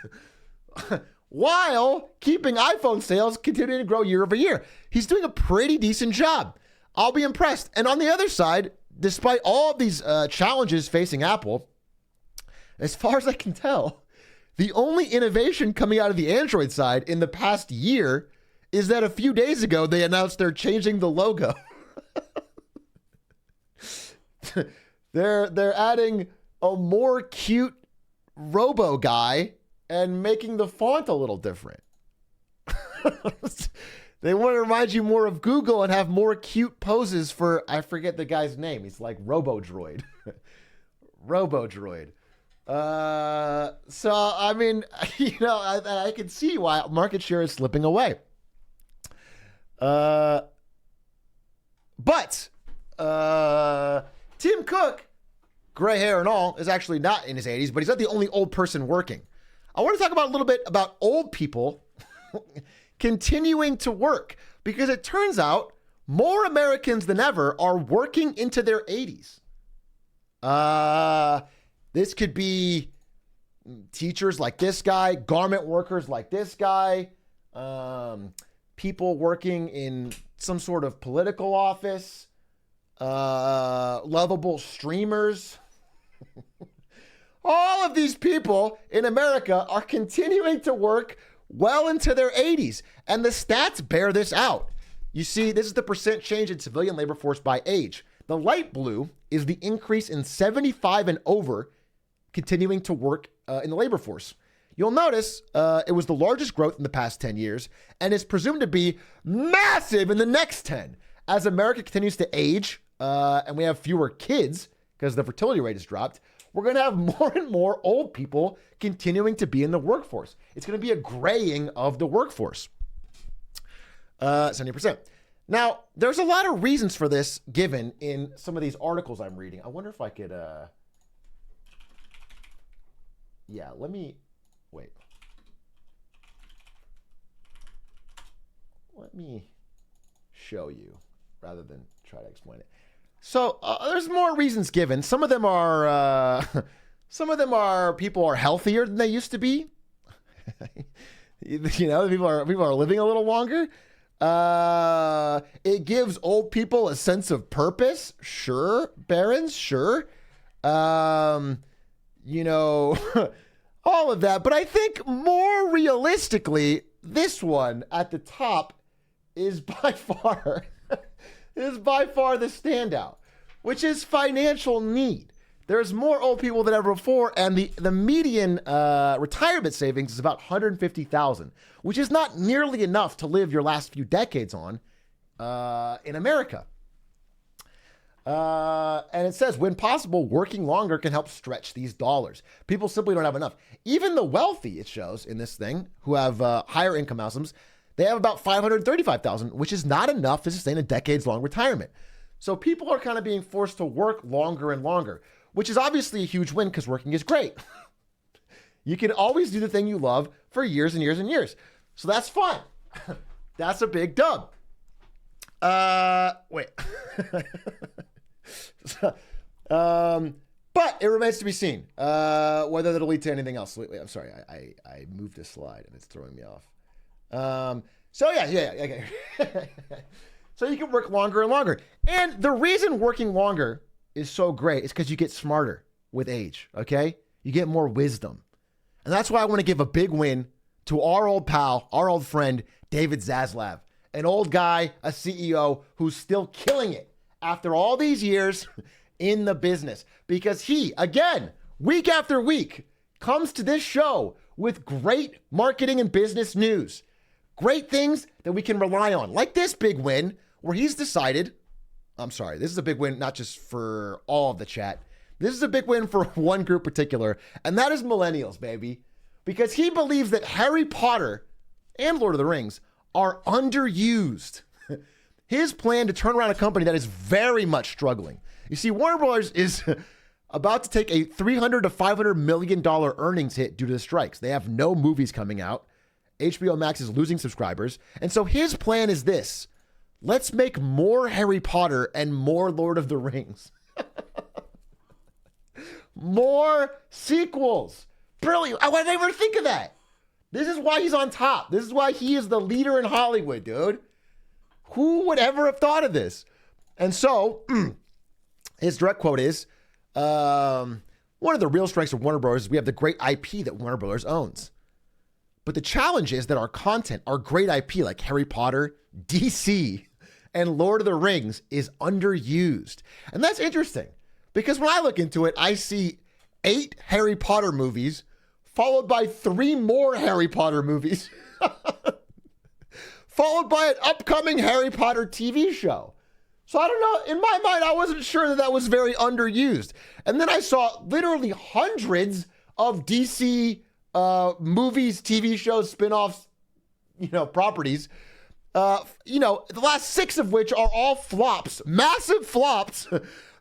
while keeping iPhone sales continuing to grow year over year. He's doing a pretty decent job. I'll be impressed. And on the other side, despite all of these challenges facing Apple, as far as I can tell, the only innovation coming out of the Android side in the past year is that a few days ago, they announced they're changing the logo. They're adding a more cute robo guy and making the font a little different. They want to remind you more of Google and have more cute poses for, I forget the guy's name. He's like Robo-Droid. Robo-Droid. So, I mean, I can see why market share is slipping away. But Tim Cook, gray hair and all, is actually not in his 80s, but he's not the only old person working. I want to talk about a little bit about old people continuing to work, because it turns out more Americans than ever are working into their 80s. This could be teachers like this guy, garment workers like this guy, people working in some sort of political office, lovable streamers. All of these people in America are continuing to work well into their 80s, and the stats bear this out. You see, this is the percent change in civilian labor force by age. The light blue is the increase in 75 and over continuing to work in the labor force. You'll notice it was the largest growth in the past 10 years and is presumed to be massive in the next 10 as America continues to age and we have fewer kids because the fertility rate has dropped. We're going to have more and more old people continuing to be in the workforce. It's going to be a graying of the workforce. 70%. Now, there's a lot of reasons for this given in some of these articles I'm reading. I wonder if I could, let me, wait. Let me show you rather than try to explain it. So there's more reasons given. Some of them are people are healthier than they used to be. People are living a little longer. It gives old people a sense of purpose. Sure, Barons, sure. All of that. But I think more realistically, this one at the top is by far the standout, which is financial need. There's more old people than ever before, and the median retirement savings is about $150,000, which is not nearly enough to live your last few decades on in America. And it says, when possible, working longer can help stretch these dollars. People simply don't have enough. Even the wealthy, it shows in this thing, who have higher income households, They have about 535,000, which is not enough to sustain a decades-long retirement. So people are kind of being forced to work longer and longer, which is obviously a huge win because working is great. You can always do the thing you love for years and years and years. So that's fun. That's a big dub. Wait. But it remains to be seen whether that'll lead to anything else. Wait, I'm sorry. I moved this slide and it's throwing me off. So yeah. Okay. So you can work longer and longer. And the reason working longer is so great is because you get smarter with age, okay? You get more wisdom. And that's why I want to give a big win to our old pal, our old friend, David Zaslav, an old guy, a CEO who's still killing it after all these years in the business. Because he, again, week after week, comes to this show with great marketing and business news. Great things that we can rely on, like this big win where he's decided, I'm sorry, this is a big win not just for all of the chat. This is a big win for one group particular, and that is millennials, baby. Because he believes that Harry Potter and Lord of the Rings are underused. His plan to turn around a company that is very much struggling. You see, Warner Brothers is about to take a $300 to $500 million earnings hit due to the strikes. They have no movies coming out. HBO Max is losing subscribers. And so his plan is this. Let's make more Harry Potter and more Lord of the Rings. More sequels. Brilliant. I would never think of that. This is why he's on top. This is why he is the leader in Hollywood, dude. Who would ever have thought of this? And so his direct quote is, one of the real strengths of Warner Bros. Is we have the great IP that Warner Bros. Owns. But the challenge is that our content, our great IP like Harry Potter, DC, and Lord of the Rings is underused. And that's interesting because when I look into it, I see 8 Harry Potter movies followed by 3 more Harry Potter movies, followed by an upcoming Harry Potter TV show. So I don't know, in my mind, I wasn't sure that that was very underused. And then I saw literally hundreds of DC movies, TV shows, spinoffs, properties, the last 6 of which are all flops, massive flops.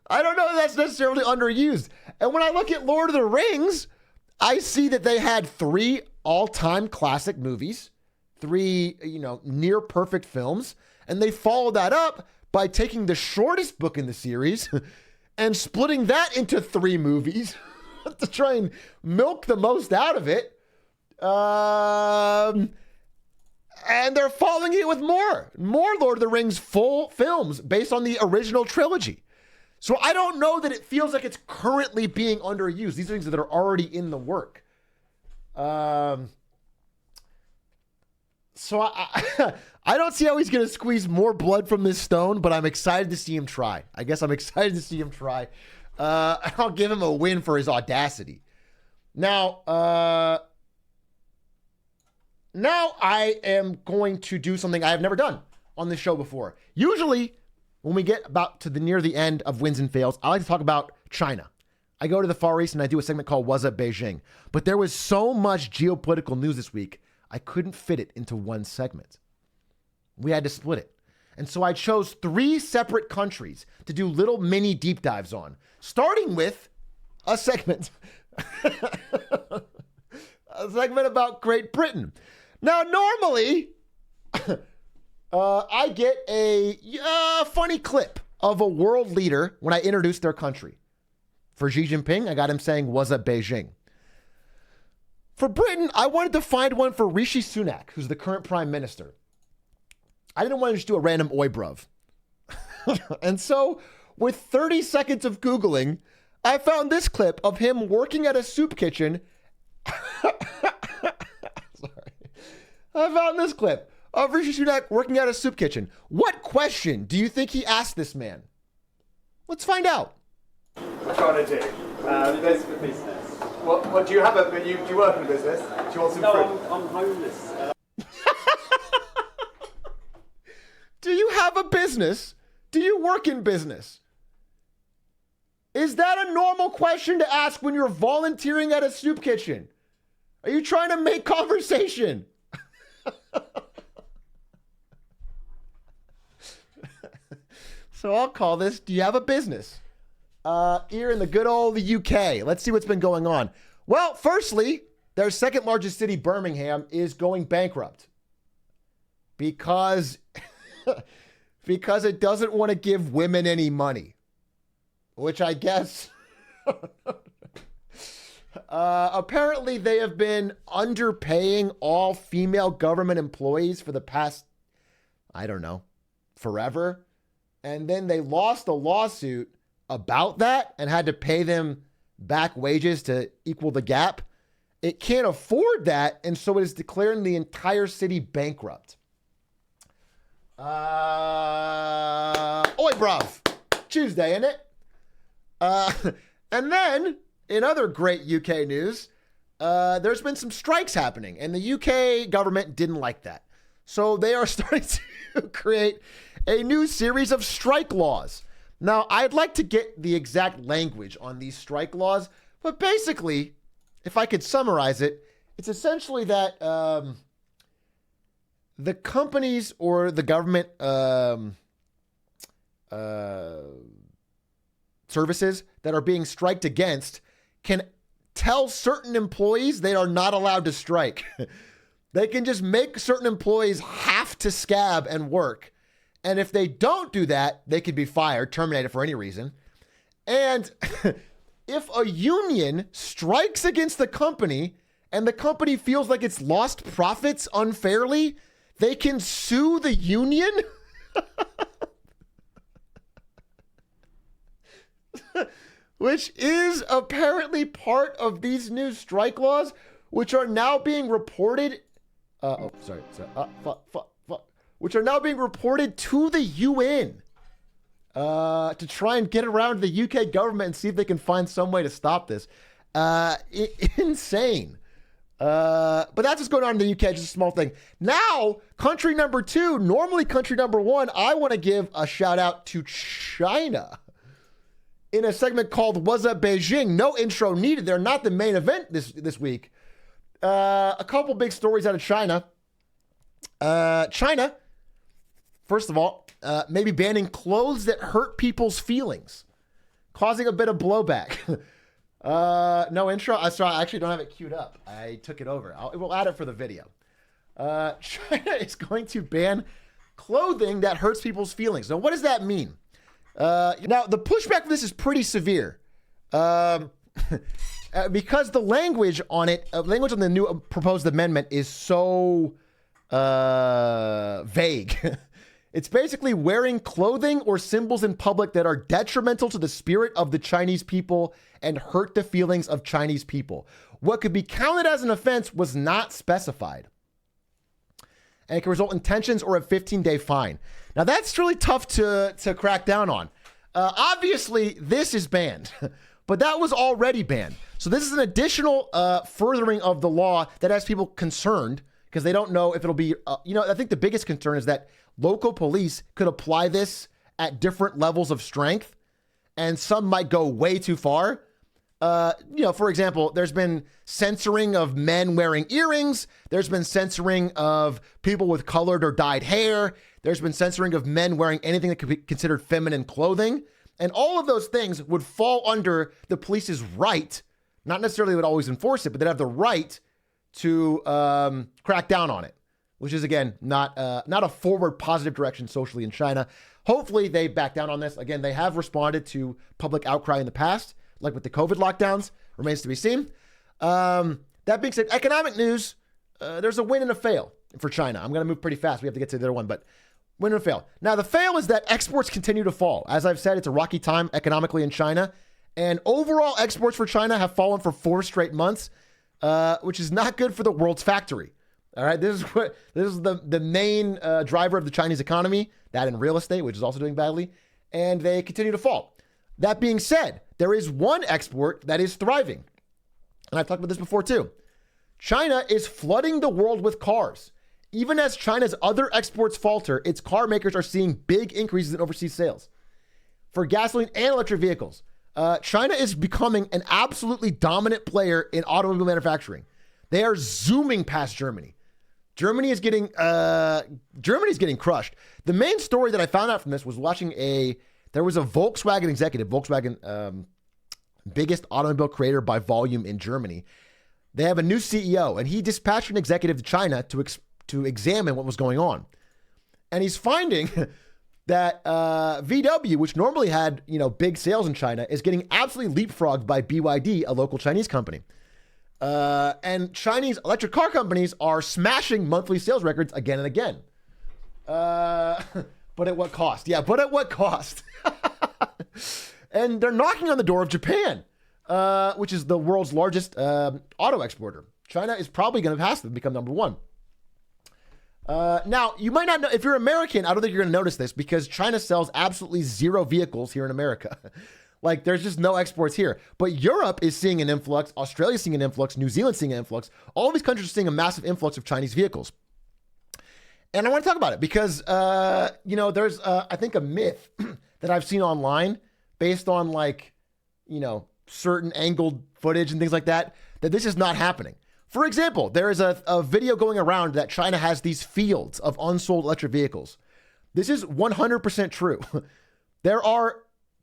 I don't know if that's necessarily underused. And when I look at Lord of the Rings, I see that they had 3 all-time classic movies, 3, near perfect films, and they followed that up by taking the shortest book in the series and splitting that into 3 movies to try and milk the most out of it. And they're following it with more Lord of the Rings full films based on the original trilogy. So I don't know that it feels like it's currently being underused. These are things that are already in the work. So I don't see how he's going to squeeze more blood from this stone, but I'm excited to see him try. I guess I'm excited to see him try. I'll give him a win for his audacity. Now I am going to do something I have never done on this show before. Usually, when we get about to the near the end of wins and fails, I like to talk about China. I go to the Far East and I do a segment called What's Up Beijing. But there was so much geopolitical news this week, I couldn't fit it into one segment. We had to split it. And so I chose 3 separate countries to do little mini deep dives on, starting with a segment. A segment about Great Britain. Now, normally, I get a funny clip of a world leader when I introduce their country. For Xi Jinping, I got him saying, "What's up, Beijing?" For Britain, I wanted to find one for Rishi Sunak, who's the current prime minister. I didn't want to just do a random oi bruv. And so, with 30 seconds of Googling, I found this clip of him working at a soup kitchen. I found this clip of Rishi Sunak working at a soup kitchen. What question do you think he asked this man? Let's find out. What do you want to do? Business. What do you have? Do you work in a business? Do you want some fruit? I'm homeless. Do you have a business? Do you work in business? Is that a normal question to ask when you're volunteering at a soup kitchen? Are you trying to make conversation? So I'll call this, do you have a business? Here in the good old UK. Let's see what's been going on. Well, firstly, their second largest city, Birmingham, is going bankrupt because, because it doesn't want to give women any money, which I guess apparently they have been underpaying all female government employees for the past, I don't know, forever. And then they lost a lawsuit about that and had to pay them back wages to equal the gap. It can't afford that, and so it is declaring the entire city bankrupt. Oi, bruv. Tuesday, isn't it? And then, in other great UK news, there's been some strikes happening, and the UK government didn't like that. So they are starting to create a new series of strike laws. Now, I'd like to get the exact language on these strike laws, but basically, if I could summarize it, it's essentially that the companies or the government services that are being striked against can tell certain employees they are not allowed to strike. They can just make certain employees have to scab and work. And if they don't do that, they could be fired, terminated for any reason. And if a union strikes against the company and the company feels like it's lost profits unfairly, they can sue the union. Which is apparently part of these new strike laws, which are now being reported. Which are now being reported to the UN to try and get around the UK government and see if they can find some way to stop this. Insane. But that's what's going on in the UK, just a small thing. Now, country number 2, normally country number 1, I want to give a shout out to China in a segment called What's Up Beijing. No intro needed. They're not the main event this week. A couple big stories out of China. China, first of all, maybe banning clothes that hurt people's feelings, causing a bit of blowback. No intro. I actually don't have it queued up. I took it over. We'll add it for the video. China is going to ban clothing that hurts people's feelings. Now, what does that mean? Now, the pushback for this is pretty severe. Because the language on it, language on the new proposed amendment is so vague. It's basically wearing clothing or symbols in public that are detrimental to the spirit of the Chinese people and hurt the feelings of Chinese people. What could be counted as an offense was not specified. And it can result in tensions or a 15-day fine. Now, that's really tough to crack down on. Obviously, this is banned, but that was already banned. So this is an additional furthering of the law that has people concerned because they don't know if it'll be, I think the biggest concern is that local police could apply this at different levels of strength, and some might go way too far. For example, there's been censoring of men wearing earrings. There's been censoring of people with colored or dyed hair. There's been censoring of men wearing anything that could be considered feminine clothing. And all of those things would fall under the police's right. Not necessarily would always enforce it, but they'd have the right to crack down on it, which is, again, not a forward positive direction socially in China. Hopefully they back down on this. Again, they have responded to public outcry in the past, like with the COVID lockdowns. Remains to be seen. That being said, economic news, there's a win and a fail for China. I'm going to move pretty fast. We have to get to the other one, but win and a fail. Now, the fail is that exports continue to fall. As I've said, it's a rocky time economically in China, and overall exports for China have fallen for 4 straight months, which is not good for the world's factory. All right, this is the main driver of the Chinese economy, that in real estate, which is also doing badly, and they continue to fall. That being said, there is one export that is thriving, and I've talked about this before too. China is flooding the world with cars. Even as China's other exports falter, its car makers are seeing big increases in overseas sales for gasoline and electric vehicles. China is becoming an absolutely dominant player in automobile manufacturing. They are zooming past Germany. Germany's getting crushed. The main story that I found out from this was watching there was a Volkswagen executive, biggest automobile creator by volume in Germany. They have a new CEO, and he dispatched an executive to China to examine what was going on. And he's finding that VW, which normally had big sales in China, is getting absolutely leapfrogged by BYD, a local Chinese company. And Chinese electric car companies are smashing monthly sales records again and again. But at what cost? Yeah, but at what cost? And they're knocking on the door of Japan, which is the world's largest auto exporter. China is probably going to pass them and become number one. Now, you might not know, if you're American, I don't think you're going to notice this because China sells absolutely zero vehicles here in America. Like, there's just no exports here. But Europe is seeing an influx. Australia's seeing an influx. New Zealand's seeing an influx. All of these countries are seeing a massive influx of Chinese vehicles. And I want to talk about it because, there's, I think, a myth that I've seen online based on, certain angled footage and things like that this is not happening. For example, there is a video going around that China has these fields of unsold electric vehicles. This is 100% true. There are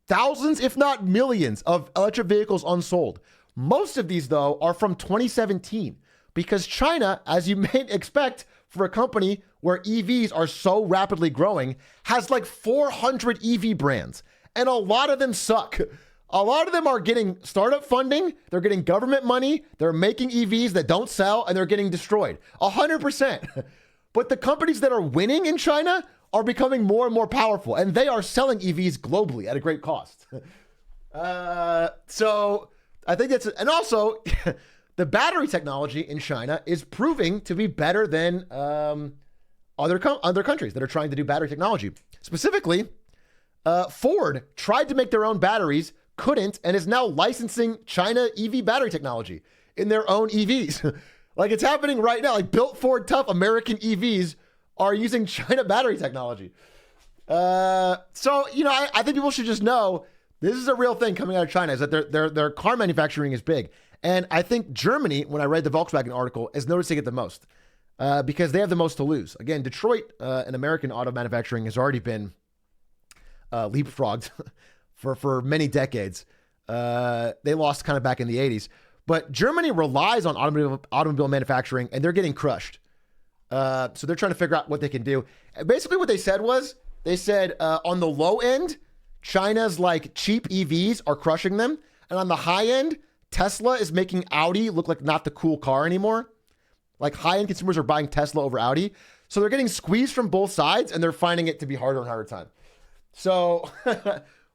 thousands, if not millions, of electric vehicles unsold. Most of these, though, are from 2017 because China, as you may expect for a company where EVs are so rapidly growing, has like 400 EV brands, and a lot of them suck. A lot of them are getting startup funding, they're getting government money, they're making EVs that don't sell, and they're getting destroyed. 100%. But the companies that are winning in China are becoming more and more powerful, and they are selling EVs globally at a great cost. So I think that's, and also the battery technology in China is proving to be better than other countries that are trying to do battery technology. Specifically, Ford tried to make their own batteries, couldn't, and is now licensing China EV battery technology in their own EVs. Like, it's happening right now. Like, built Ford tough American EVs are using China battery technology. I think people should just know this is a real thing coming out of China, is that their car manufacturing is big. And I think Germany, when I read the Volkswagen article, is noticing it the most because they have the most to lose. Again, Detroit and American auto manufacturing has already been leapfrogged for many decades. They lost kind of back in the 80s. But Germany relies on automobile manufacturing, and they're getting crushed. So they're trying to figure out what they can do. Basically, what they said was, on the low end, China's like cheap EVs are crushing them. And on the high end, Tesla is making Audi look like not the cool car anymore. Like, high-end consumers are buying Tesla over Audi. So they're getting squeezed from both sides, and they're finding it to be harder and harder time. So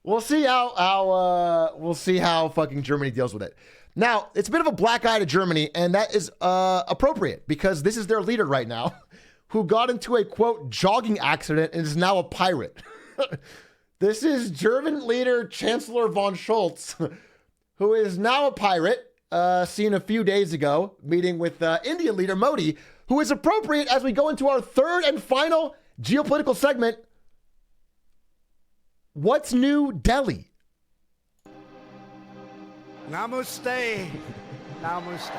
we'll see how fucking Germany deals with it. Now, it's a bit of a black eye to Germany, and that is appropriate because this is their leader right now who got into a, quote, jogging accident and is now a pirate. This is German leader Chancellor von Scholz, who is now a pirate, seen a few days ago, meeting with Indian leader Modi, who is appropriate as we go into our third and final geopolitical segment. What's New Delhi? Namaste. Namaste.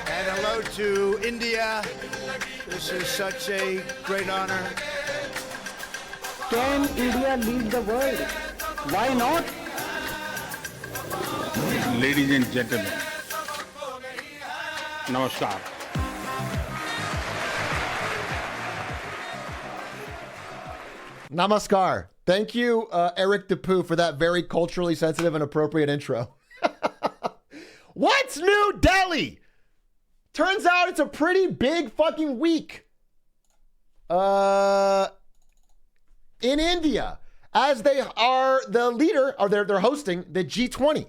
And hello to India. This is such a great honor. Can India lead the world? Why not? Ladies and gentlemen, namaskar. Namaskar. Thank you, Eric DePoo, for that very culturally sensitive and appropriate intro. What's New Delhi? Turns out it's a pretty big fucking week in India, as they are the leader, or they're hosting the G20,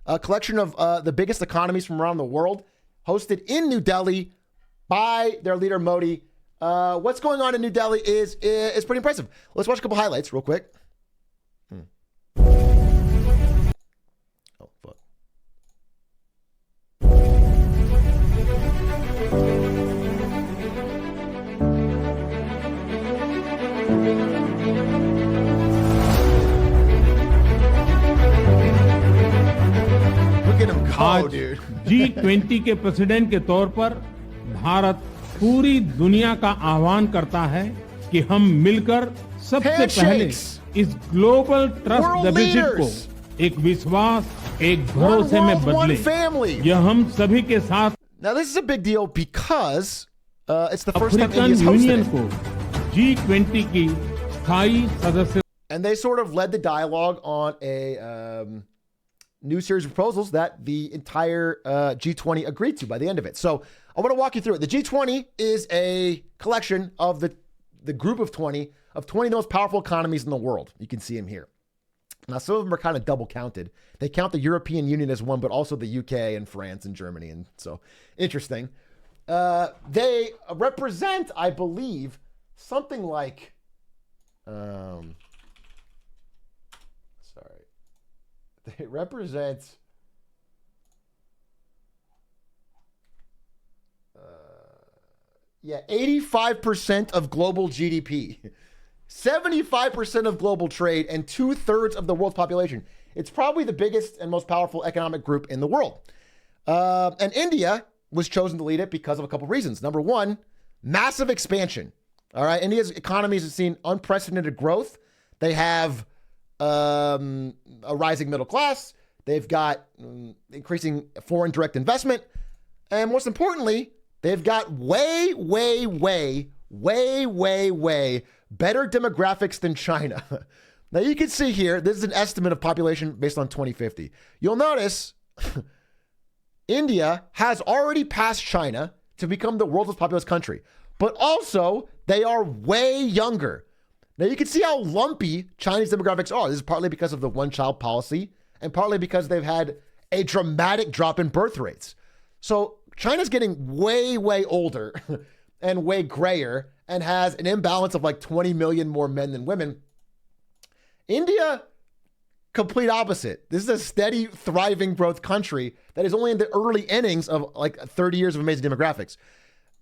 a collection of the biggest economies from around the world, hosted in New Delhi by their leader Modi. What's going on in New Delhi is pretty impressive. Let's watch a couple highlights real quick. Oh, fuck. Look at him go. Oh, आज dude. G20 के president के तौर पर भारत पूरी दुनिया का आह्वान करता है कि हम मिलकर सबसे पहले Handshakes. इस global trust World deficit leaders. को एक विश्वास, एक One भरोसे में world, one बदले। family. यह हम सभी के साथ Now, this is a big deal because it's the first time African India's hosted union it. को G20 की स्थायी सदस्य And they sort of led the dialogue on a new series of proposals that the entire G20 agreed to by the end of it. So I want to walk you through it. The G20 is a collection of the group of 20 most powerful economies in the world. You can see them here. Now, some of them are kind of double counted. They count the European Union as one, but also the UK and France and Germany. And so interesting. They represent, I believe, something like, they represent 85% of global GDP, 75% of global trade, and 2/3 of the world's population. It's probably the biggest and most powerful economic group in the world. And India was chosen to lead it because of a couple reasons. Number one, massive expansion. All right, India's economies have seen unprecedented growth. They have a rising middle class. They've got increasing foreign direct investment. And most importantly, they've got way better demographics than China. Now you can see here, this is an estimate of population based on 2050. You'll notice India has already passed China to become the world's most populous country, but also they are way younger. Now you can see how lumpy Chinese demographics are. This is partly because of the one-child policy and partly because they've had a dramatic drop in birth rates. So China's getting way older and way grayer and has an imbalance of like 20 million more men than women. India, complete opposite. This is a steady, thriving growth country that is only in the early innings of like 30 years of amazing demographics.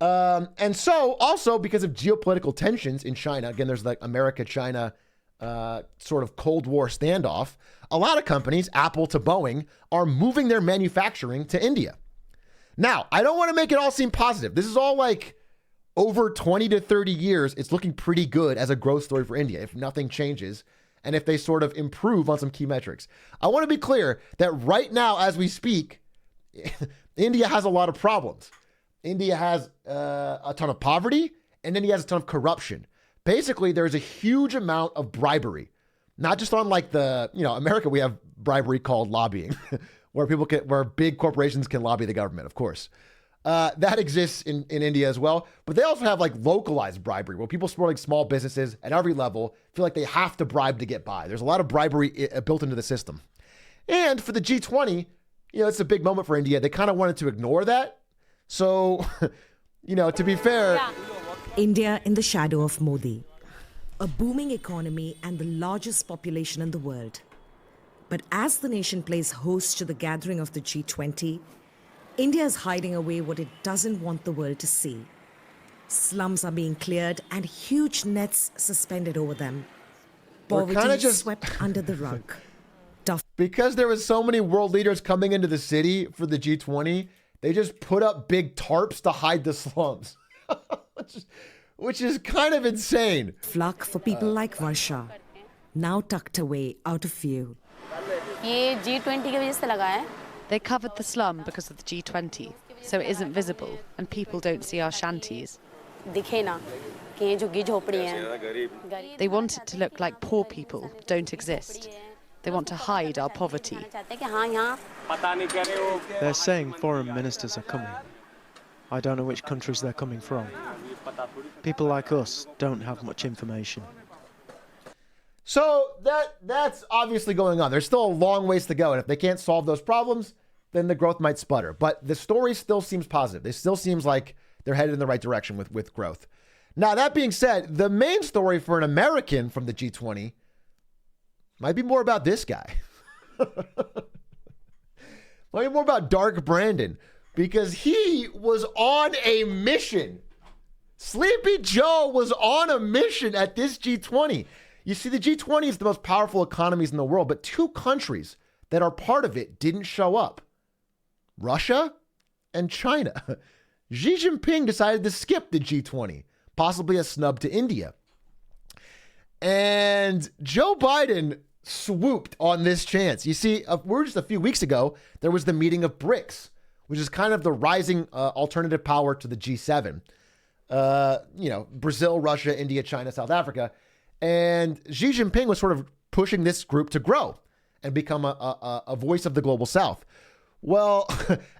And so also because of geopolitical tensions in China, again, there's like America-China sort of Cold War standoff. A lot of companies, Apple to Boeing, are moving their manufacturing to India. Now, I don't want to make it all seem positive. This is all like over 20 to 30 years. It's looking pretty good as a growth story for India if nothing changes and if they sort of improve on some key metrics. I want to be clear that right now, as we speak, India has a lot of problems. India has a ton of poverty, and India has a ton of corruption. Basically, there's a huge amount of bribery, not just on like America, we have bribery called lobbying, where big corporations can lobby the government, of course. That exists in India as well. But they also have like localized bribery where people supporting small businesses at every level feel like they have to bribe to get by. There's a lot of bribery built into the system. And for the G20, it's a big moment for India. They kind of wanted to ignore that. So, to be fair. India in the shadow of Modi, a booming economy and the largest population in the world. But as the nation plays host to the gathering of the G20, India is hiding away what it doesn't want the world to see. Slums are being cleared and huge nets suspended over them. Poverty swept under the rug. Because there was so many world leaders coming into the city for the G20, they just put up big tarps to hide the slums, which is kind of insane. Flock for people like Varsha, now tucked away out of view. ये G20 की वजह से लगा है. They covered the slum because of the G20, so it isn't visible and people don't see our shanties. दिखे ना कि ये झुग्गी झोपड़ी हैं. They want it to look like poor people don't exist. They want to hide our poverty. They're saying foreign ministers are coming. I don't know which countries they're coming from. People like us don't have much information. So that's obviously going on. There's still a long ways to go. And if they can't solve those problems, then the growth might sputter. But the story still seems positive. It still seems like they're headed in the right direction with growth. Now, that being said, the main story for an American from the G20 might be more about this guy. Might be more about Dark Brandon, because he was on a mission. Sleepy Joe was on a mission at this G20. You see, the G20 is the most powerful economies in the world, but two countries that are part of it didn't show up. Russia, and China. Xi Jinping decided to skip the G20, possibly a snub to India. And Joe Biden swooped on this chance. You see, we're just a few weeks ago, there was the meeting of BRICS, which is kind of the rising alternative power to the G7. Brazil, Russia, India, China, South Africa. And Xi Jinping was sort of pushing this group to grow and become a voice of the global South. Well,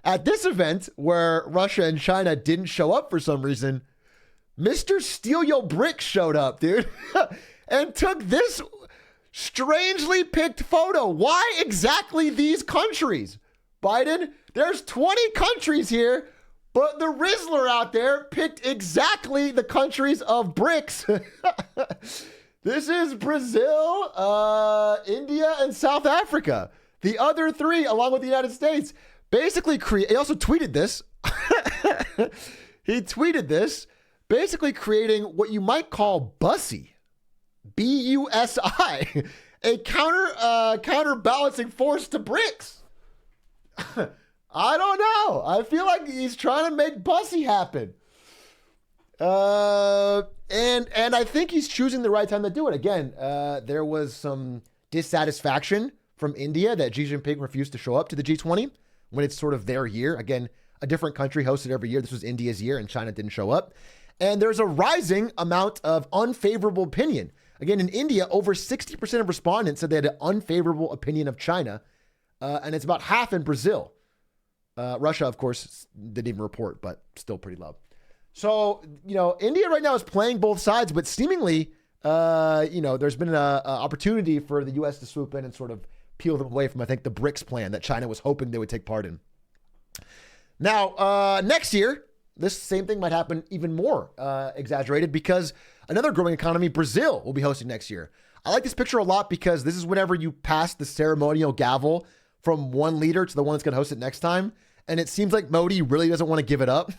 at this event where Russia and China didn't show up for some reason, Mr. Steal Your Bricks showed up, dude, and took this strangely picked photo. Why exactly these countries? Biden, there's 20 countries here, but the Rizzler out there picked exactly the countries of BRICS. This is Brazil, India, and South Africa. The other three, along with the United States, basically he also tweeted this. He tweeted this, basically creating what you might call Bussy, B-U-S-I, a counterbalancing force to BRICS. I don't know. I feel like he's trying to make Bussy happen. And I think he's choosing the right time to do it. Again, there was some dissatisfaction from India that Xi Jinping refused to show up to the G20 when it's sort of their year. Again, a different country hosted every year. This was India's year and China didn't show up. And there's a rising amount of unfavorable opinion. Again, in India, over 60% of respondents said they had an unfavorable opinion of China. And it's about half in Brazil. Russia, of course, didn't even report, but still pretty low. So, India right now is playing both sides, but seemingly, there's been an opportunity for the U.S. to swoop in and sort of peel them away from, I think, the BRICS plan that China was hoping they would take part in. Now, next year, this same thing might happen even more exaggerated because another growing economy, Brazil, will be hosting next year. I like this picture a lot because this is whenever you pass the ceremonial gavel from one leader to the one that's going to host it next time. And it seems like Modi really doesn't want to give it up.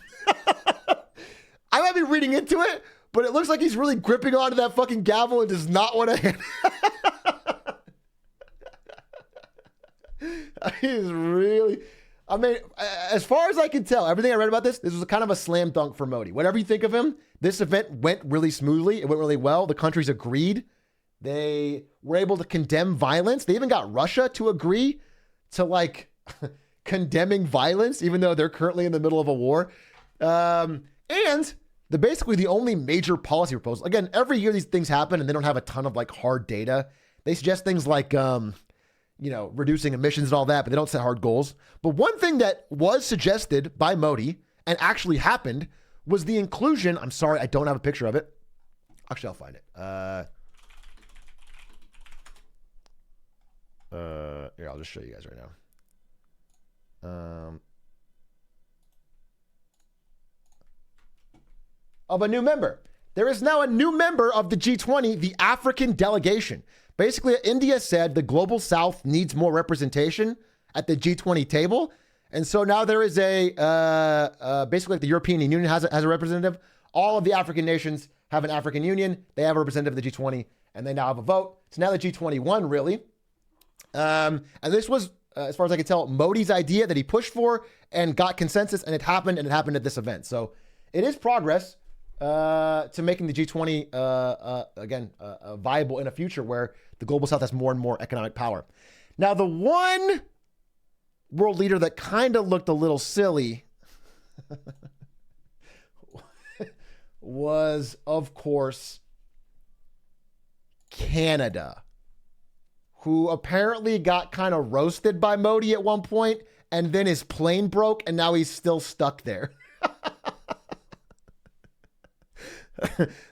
I might be reading into it, but it looks like he's really gripping onto that fucking gavel and does not want to. He's really, as far as I can tell, everything I read about this was kind of a slam dunk for Modi. Whatever you think of him, this event went really smoothly. It went really well. The countries agreed. They were able to condemn violence. They even got Russia to agree to condemning violence, even though they're currently in the middle of a war. And basically the only major policy proposal, again, every year these things happen and they don't have a ton of hard data. They suggest things like, reducing emissions and all that, but they don't set hard goals. But one thing that was suggested by Modi and actually happened was the inclusion. I'm sorry, I don't have a picture of it. Actually, I'll find it. Here, I'll just show you guys right now. Of a new member. There is now a new member of the G20, the African delegation. Basically, India said the global South needs more representation at the G20 table. And so now there is basically the European Union has a representative. All of the African nations have an African Union. They have a representative of the G20 and they now have a vote. So now the G20 won, really. And this was, as far as I can tell, Modi's idea that he pushed for and got consensus, and it happened at this event. So it is progress to making the G20, viable in a future where the global South has more and more economic power. Now, the one world leader that kind of looked a little silly was, of course, Canada, who apparently got kind of roasted by Modi at one point, and then his plane broke, and now he's still stuck there.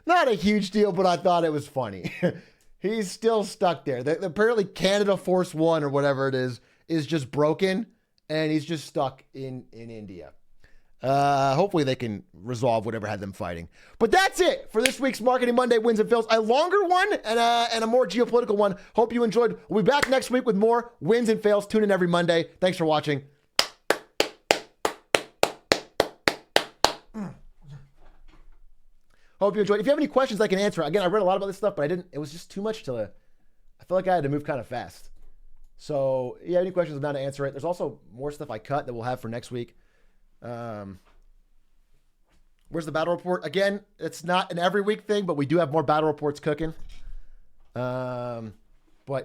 Not a huge deal, but I thought it was funny. He's still stuck there. Apparently Canada Force One or whatever it is just broken, and he's just stuck in India. Hopefully they can resolve whatever had them fighting. But that's it for this week's Marketing Monday Wins and Fails. A longer one and a more geopolitical one. Hope you enjoyed. We'll be back next week with more wins and fails. Tune in every Monday. Thanks for watching. Hope you enjoyed. If you have any questions, I can answer. Again, I read a lot about this stuff, but I didn't. It was just too much I feel like I had to move kind of fast. So, yeah, any questions, I'm down to answer it. There's also more stuff I cut that we'll have for next week. Where's the battle report? Again, it's not an every week thing, but we do have more battle reports cooking. But,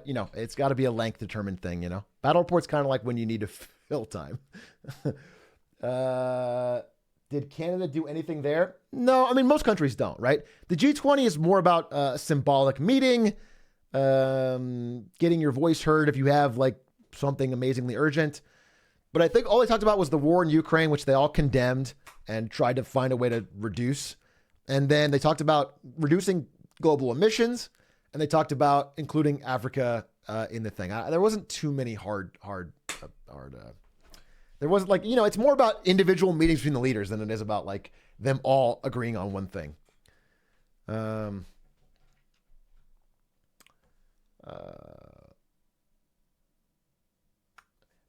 you know, it's got to be a length determined thing, you know. Battle report's kind of like when you need to fill time. Did Canada do anything there? No, I mean, most countries don't, right? The G20 is more about a symbolic meeting, getting your voice heard if you have like something amazingly urgent. But I think all they talked about was the war in Ukraine, which they all condemned and tried to find a way to reduce. And then they talked about reducing global emissions, and they talked about including Africa in the thing. There wasn't too many hard. There wasn't like, you know, it's more about individual meetings between the leaders than it is about like them all agreeing on one thing.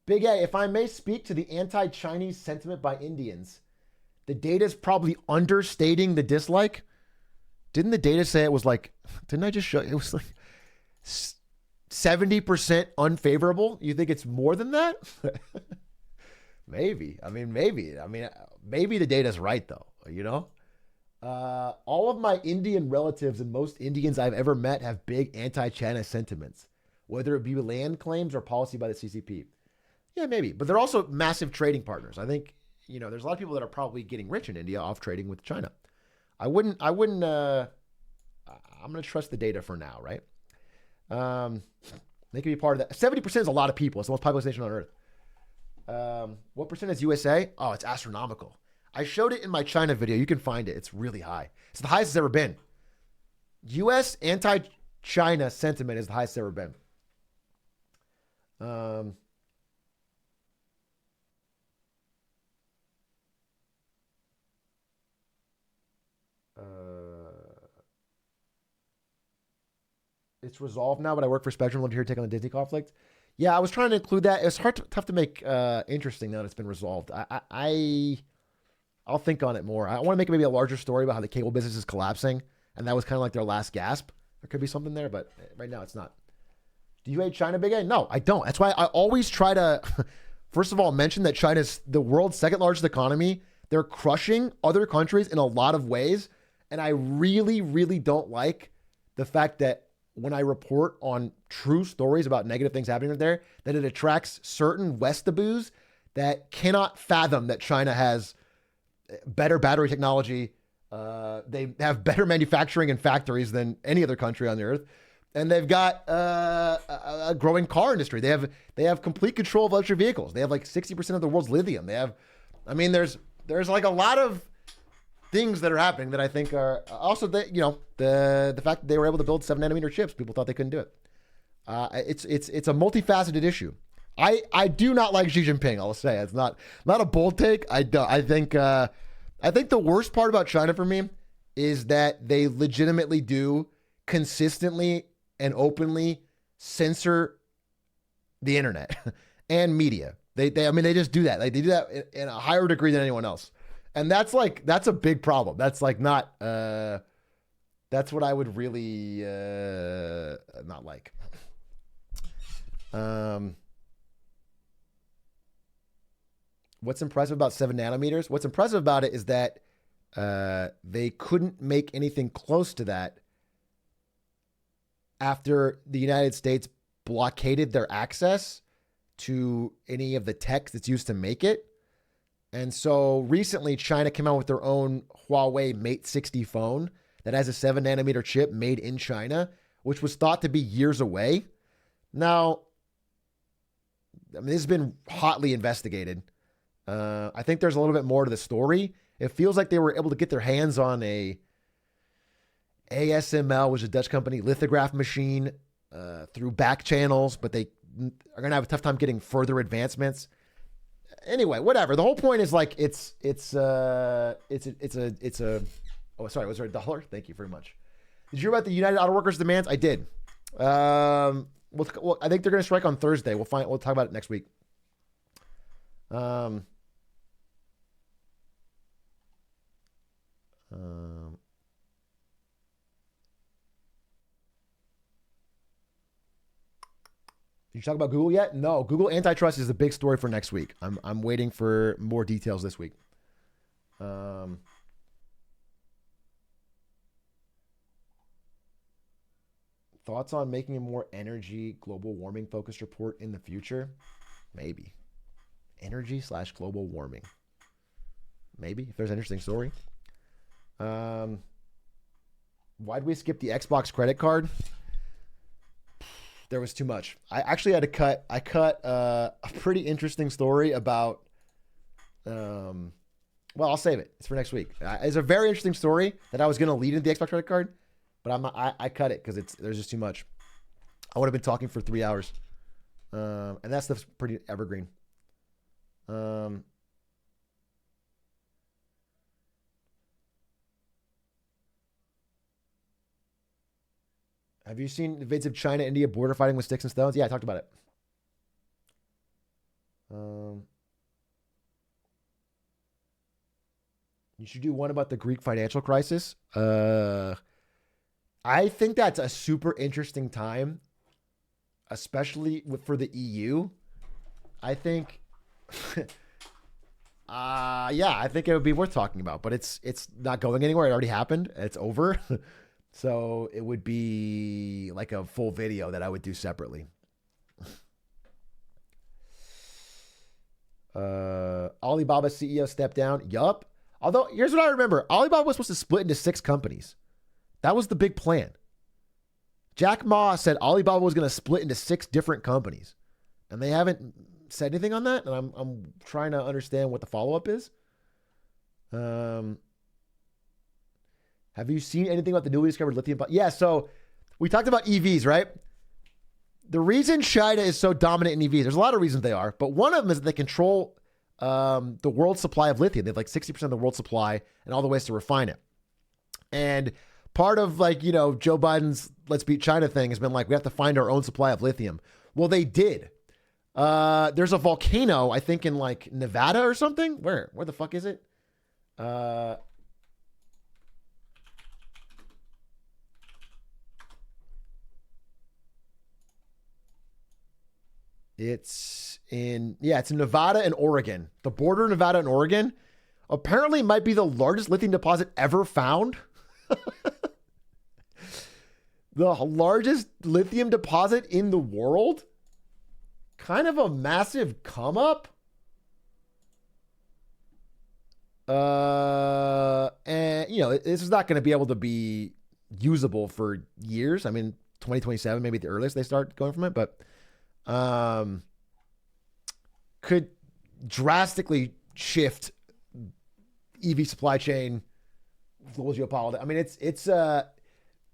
Big A, if I may speak to the anti-Chinese sentiment by Indians, the data is probably understating the dislike. Didn't the data say it was like, didn't I just show you? It was like 70% unfavorable. You think it's more than that? Maybe. I mean, maybe the data's right though, you know? All of my Indian relatives and most Indians I've ever met have big anti-China sentiments, whether it be land claims or policy by the CCP. Yeah, maybe. But they're also massive trading partners. I think, you know, there's a lot of people that are probably getting rich in India off trading with China. I'm going to trust the data for now, right? They can be part of that. 70% is a lot of people. It's the most populous nation on earth. What percent is USA? Oh, it's astronomical. I showed it in my China video. You can find it. It's really high. It's the highest it's ever been. US anti-China sentiment is the highest it's ever been. It's resolved now, but I work for Spectrum. Love to hear your take on the Disney conflict. Yeah, I was trying to include that. It's tough to make interesting now that it's been resolved. I'll think on it more. I want to make maybe a larger story about how the cable business is collapsing, and that was kind of like their last gasp. There could be something there, but right now it's not. Do you hate China, Big A? No, I don't. That's why I always try to, first of all, mention that China's the world's second largest economy. They're crushing other countries in a lot of ways, and I really, really don't like the fact that when I report on true stories about negative things happening there, that it attracts certain Westaboos that cannot fathom that China has better battery technology. They have better manufacturing and factories than any other country on the earth. And they've got a growing car industry. They have complete control of electric vehicles. They have like 60% of the world's lithium. There's like a lot of things that are happening that I think are also the fact that they were able to build 7nm chips. People thought they couldn't do it. It's a multifaceted issue. I do not like Xi Jinping. I'll say it's not a bold take. I think the worst part about China for me is that they legitimately do consistently and openly censor the internet and media. They just do that. Like they do that in a higher degree than anyone else. And that's a big problem. That's like not, that's what I would really not like. What's impressive about 7nm? What's impressive about it is that they couldn't make anything close to that after the United States blockaded their access to any of the tech that's used to make it. And so recently, China came out with their own Huawei Mate 60 phone that has a 7nm chip made in China, which was thought to be years away. Now, I mean, this has been hotly investigated. I think there's a little bit more to the story. It feels like they were able to get their hands on a ASML, which is a Dutch company, lithograph machine through back channels, but they are going to have a tough time getting further advancements. Anyway, whatever. The whole point is like it's a oh, sorry, was there $1? Thank you very much. Did you hear about the United Auto Workers demands? I did. Well, I think they're going to strike on Thursday. We'll talk about it next week. Did you talk about Google yet? No. Google antitrust is a big story for next week. I'm waiting for more details this week. Thoughts on making a more energy global warming focused report in the future? Maybe. Energy/global warming. Maybe, if there's an interesting story. Why'd we skip the Xbox credit card? There was too much. I actually had to cut. I cut a pretty interesting story about. Well, I'll save it. It's for next week. It's a very interesting story that I was going to lead into the Xbox credit card, but I cut it because there's just too much. I would have been talking for 3 hours, and that stuff's pretty evergreen. Have you seen the vids of China, India border fighting with sticks and stones? Yeah, I talked about it. You should do one about the Greek financial crisis. I think that's a super interesting time, especially for the EU. I think, I think it would be worth talking about, but it's not going anywhere. It already happened. It's over. So it would be like a full video that I would do separately. Alibaba CEO stepped down. Yup. Although, here's what I remember. Alibaba was supposed to split into 6 companies. That was the big plan. Jack Ma said Alibaba was going to split into 6 different companies. And they haven't said anything on that. And I'm trying to understand what the follow-up is. Have you seen anything about the newly discovered lithium? Yeah, so we talked about EVs, right? The reason China is so dominant in EVs, there's a lot of reasons they are, but one of them is that they control the world's supply of lithium. They have like 60% of the world's supply and all the ways to refine it. And part of Joe Biden's Let's Beat China thing has been like, we have to find our own supply of lithium. Well, they did. There's a volcano, I think in like Nevada or something. Where the fuck is it? It's in Nevada and Oregon. The border of Nevada and Oregon apparently might be the largest lithium deposit ever found. The largest lithium deposit in the world. Kind of a massive come up. And this is not going to be able to be usable for years. I mean, 2027, maybe the earliest they start going from it, but could drastically shift EV supply chain, global geopolitics. I mean,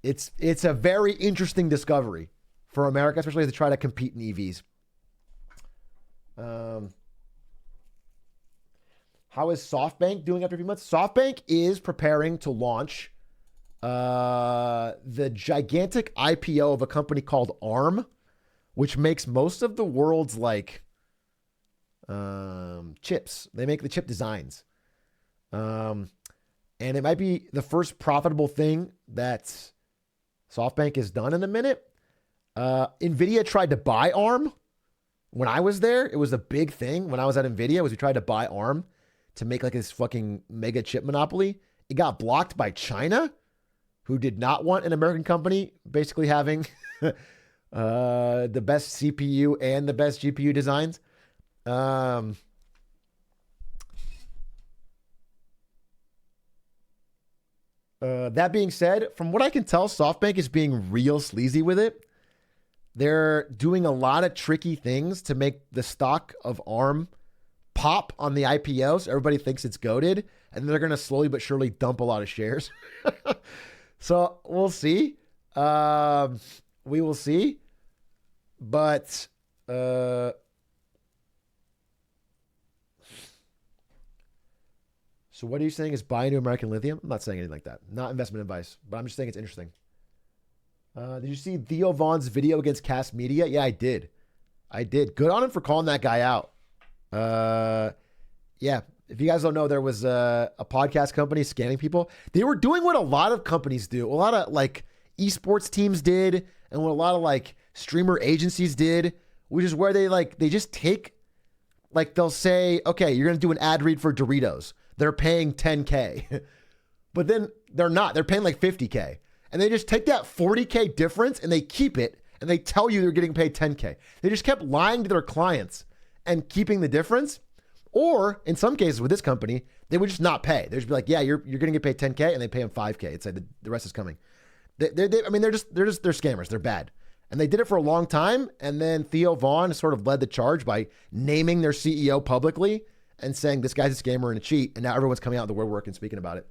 it's a very interesting discovery for America, especially as they try to compete in EVs. How is SoftBank doing after a few months? SoftBank is preparing to launch the gigantic IPO of a company called ARM, which makes most of the world's chips. They make the chip designs. And it might be the first profitable thing that SoftBank has done in a minute. NVIDIA tried to buy ARM. When I was there, it was a big thing. When I was at NVIDIA, we tried to buy ARM to make like this fucking mega chip monopoly. It got blocked by China, who did not want an American company basically having the best CPU and the best GPU designs. That being said, from what I can tell, SoftBank is being real sleazy with it. They're doing a lot of tricky things to make the stock of ARM pop on the IPO, so everybody thinks it's goated, and they're going to slowly but surely dump a lot of shares. So we'll see. We will see. But so what are you saying is buy into American lithium? I'm not saying anything like that. Not investment advice, but I'm just saying it's interesting. Did you see Theo Vaughn's video against Cast Media? Yeah, I did. Good on him for calling that guy out. Yeah, if you guys don't know, there was a podcast company scamming people. They were doing what a lot of companies do. A lot of like esports teams did, and what a lot of like streamer agencies did, which is where they just take, like they'll say, okay, you're going to do an ad read for Doritos. They're paying $10K, but then they're not. They're paying like $50K. And they just take that $40K difference and they keep it and they tell you they're getting paid $10K. They just kept lying to their clients and keeping the difference. Or in some cases with this company, they would just not pay. They'd just be like, yeah, you're going to get paid $10K, and they pay them $5K. It's like the rest is coming. They're scammers. They're bad. And they did it for a long time. And then Theo Vaughn sort of led the charge by naming their CEO publicly and saying this guy's a scammer and a cheat. And now everyone's coming out of the woodwork and speaking about it.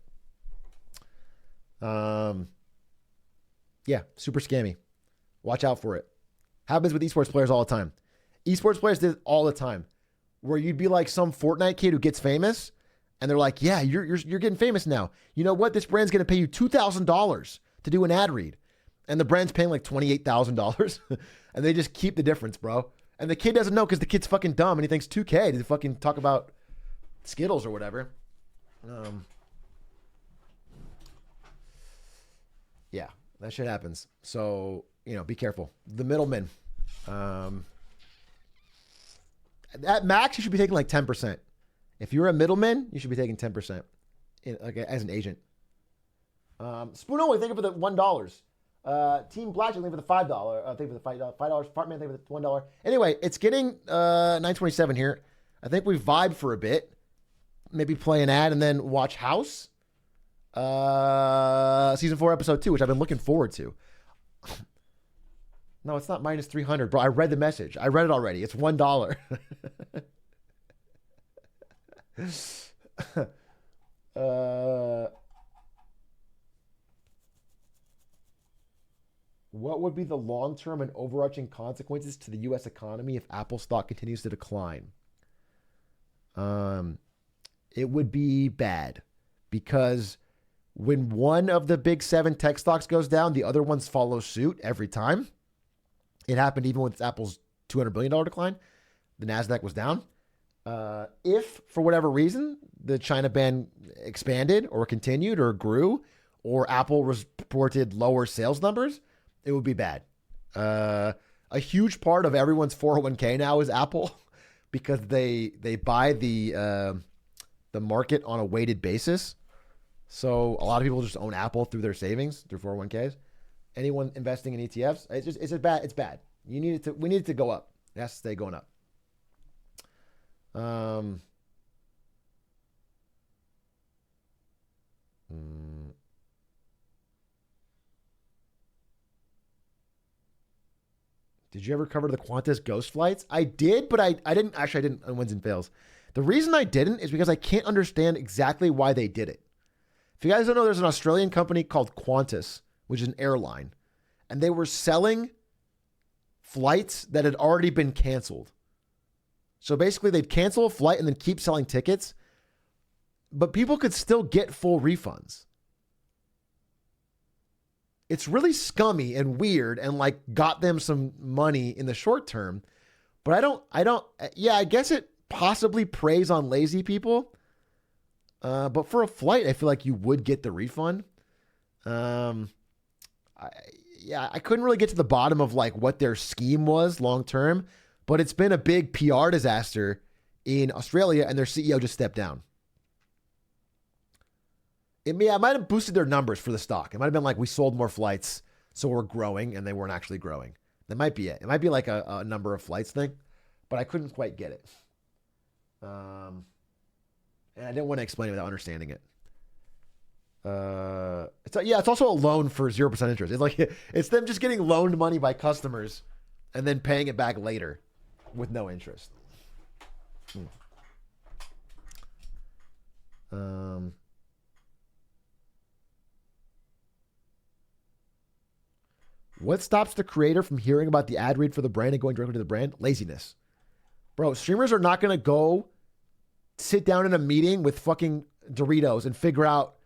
Yeah, super scammy. Watch out for it. Happens with esports players all the time. Esports players did it all the time, where you'd be like some Fortnite kid who gets famous, and they're like, yeah, you're getting famous now. You know what? This brand's going to pay you $2,000 to do an ad read. And the brand's paying like $28,000. And they just keep the difference, bro. And the kid doesn't know because the kid's fucking dumb and he thinks $2K to fucking talk about Skittles or whatever. Yeah, that shit happens. So, be careful. The middlemen. At max, you should be taking like 10%. If you're a middleman, you should be taking 10% as an agent. Spoono, thank you for the $1. Team Black, thank you for the $5. Thank you for the $5. Partman, thank you for the $1. Anyway, it's getting 9:27 here. I think we vibe for a bit. Maybe play an ad and then watch House. Season 4, episode 2, which I've been looking forward to. No, it's not minus 300, bro. I read the message. I read it already. It's $1. What would be the long-term and overarching consequences to the U.S. economy if Apple stock continues to decline? It would be bad, because when one of the big 7 tech stocks goes down, the other ones follow suit every time. It happened even with Apple's $200 billion decline. The NASDAQ was down. If, for whatever reason, the China ban expanded or continued or grew, or Apple reported lower sales numbers, it would be bad. A huge part of everyone's 401k now is Apple, because they buy the market on a weighted basis. So a lot of people just own Apple through their savings, through 401ks. Anyone investing in ETFs, it's bad. We need it to go up. It has to stay going up. Did you ever cover the Qantas ghost flights? I did, but I didn't. Actually, I didn't on Wins and Fails. The reason I didn't is because I can't understand exactly why they did it. If you guys don't know, there's an Australian company called Qantas, which is an airline, and they were selling flights that had already been canceled. So basically, they'd cancel a flight and then keep selling tickets, but people could still get full refunds. It's really scummy and weird, and like got them some money in the short term. But I guess it possibly preys on lazy people. But for a flight, I feel like you would get the refund. I couldn't really get to the bottom of like what their scheme was long term, but it's been a big PR disaster in Australia, and their CEO just stepped down. It might have boosted their numbers for the stock. It might have been like, we sold more flights, so we're growing, and they weren't actually growing. That might be it. It might be like a number of flights thing, but I couldn't quite get it. And I didn't want to explain it without understanding it. It's also a loan for 0% interest. It's like, it's them just getting loaned money by customers and then paying it back later with no interest. What stops the creator from hearing about the ad read for the brand and going directly to the brand? Laziness. Bro, streamers are not going to go sit down in a meeting with fucking Doritos and figure out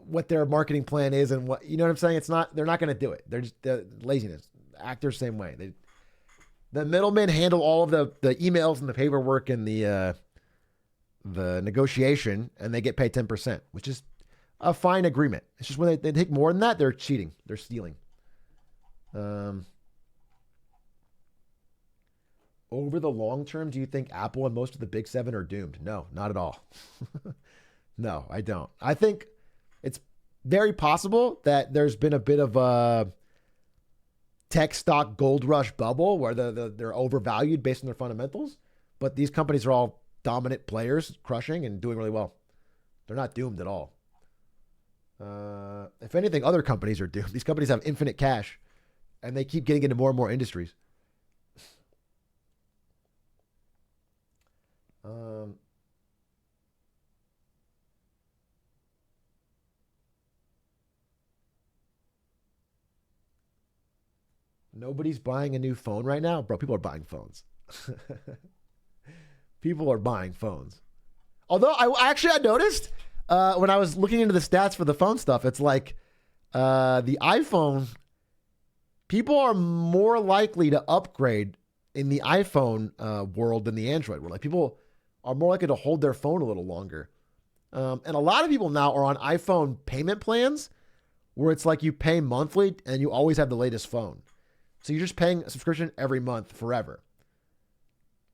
what their marketing plan is and what, you know what I'm saying? They're not going to do it. They're laziness. Actors, same way. The middlemen handle all of the emails and the paperwork and the negotiation, and they get paid 10%, which is a fine agreement. It's just when they take more than that, they're cheating. They're stealing. Over the long term, do you think Apple and most of the big seven are doomed? No, not at all. No, I don't. I think it's very possible that there's been a bit of a tech stock gold rush bubble where they're overvalued based on their fundamentals. But these companies are all dominant players, crushing and doing really well. They're not doomed at all. If anything, other companies are doomed. These companies have infinite cash, and they keep getting into more and more industries. Nobody's buying a new phone right now? Bro, people are buying phones. People are buying phones. Although I noticed when I was looking into the stats for the phone stuff, it's like the iPhone, people are more likely to upgrade in the iPhone world than the Android world. Like people are more likely to hold their phone a little longer. And a lot of people now are on iPhone payment plans where it's like you pay monthly and you always have the latest phone. So you're just paying a subscription every month forever.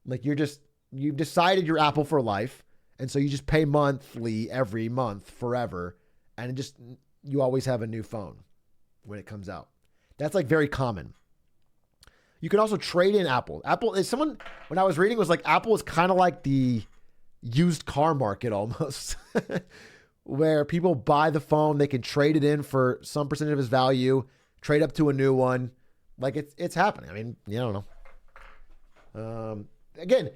Like you've decided you're Apple for life. And so you just pay monthly every month forever. And you always have a new phone when it comes out. That's like very common. You can also trade in Apple. Apple is when I was reading, was like Apple is kind of like the used car market almost, where people buy the phone, they can trade it in for some percentage of its value, trade up to a new one. Like it's happening. I mean, I don't know. Again,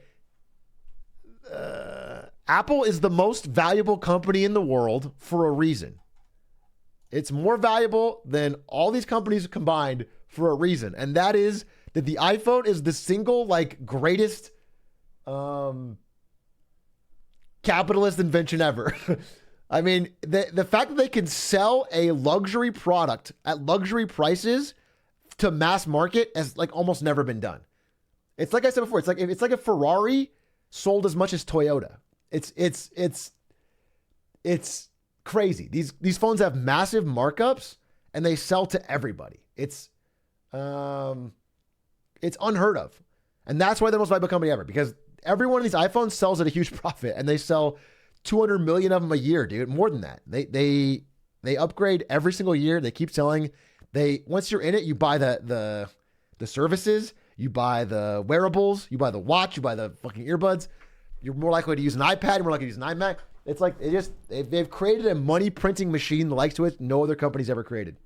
Apple is the most valuable company in the world for a reason. It's more valuable than all these companies combined for a reason. And that is that the iPhone is the single greatest capitalist invention ever. I mean, the fact that they can sell a luxury product at luxury prices to mass market has almost never been done. It's like I said before, it's like a Ferrari sold as much as Toyota. It's crazy. These phones have massive markups and they sell to everybody. It's unheard of. And that's why they're the most valuable company ever, because every one of these iPhones sells at a huge profit and they sell 200 million of them a year, dude. More than that. They upgrade every single year. They keep selling. Once you're in it, you buy the services, you buy the wearables, you buy the watch, you buy the fucking earbuds. You're more likely to use an iPad, you're more likely to use an iMac. It's like they've created a money printing machine the likes to it no other company's ever created.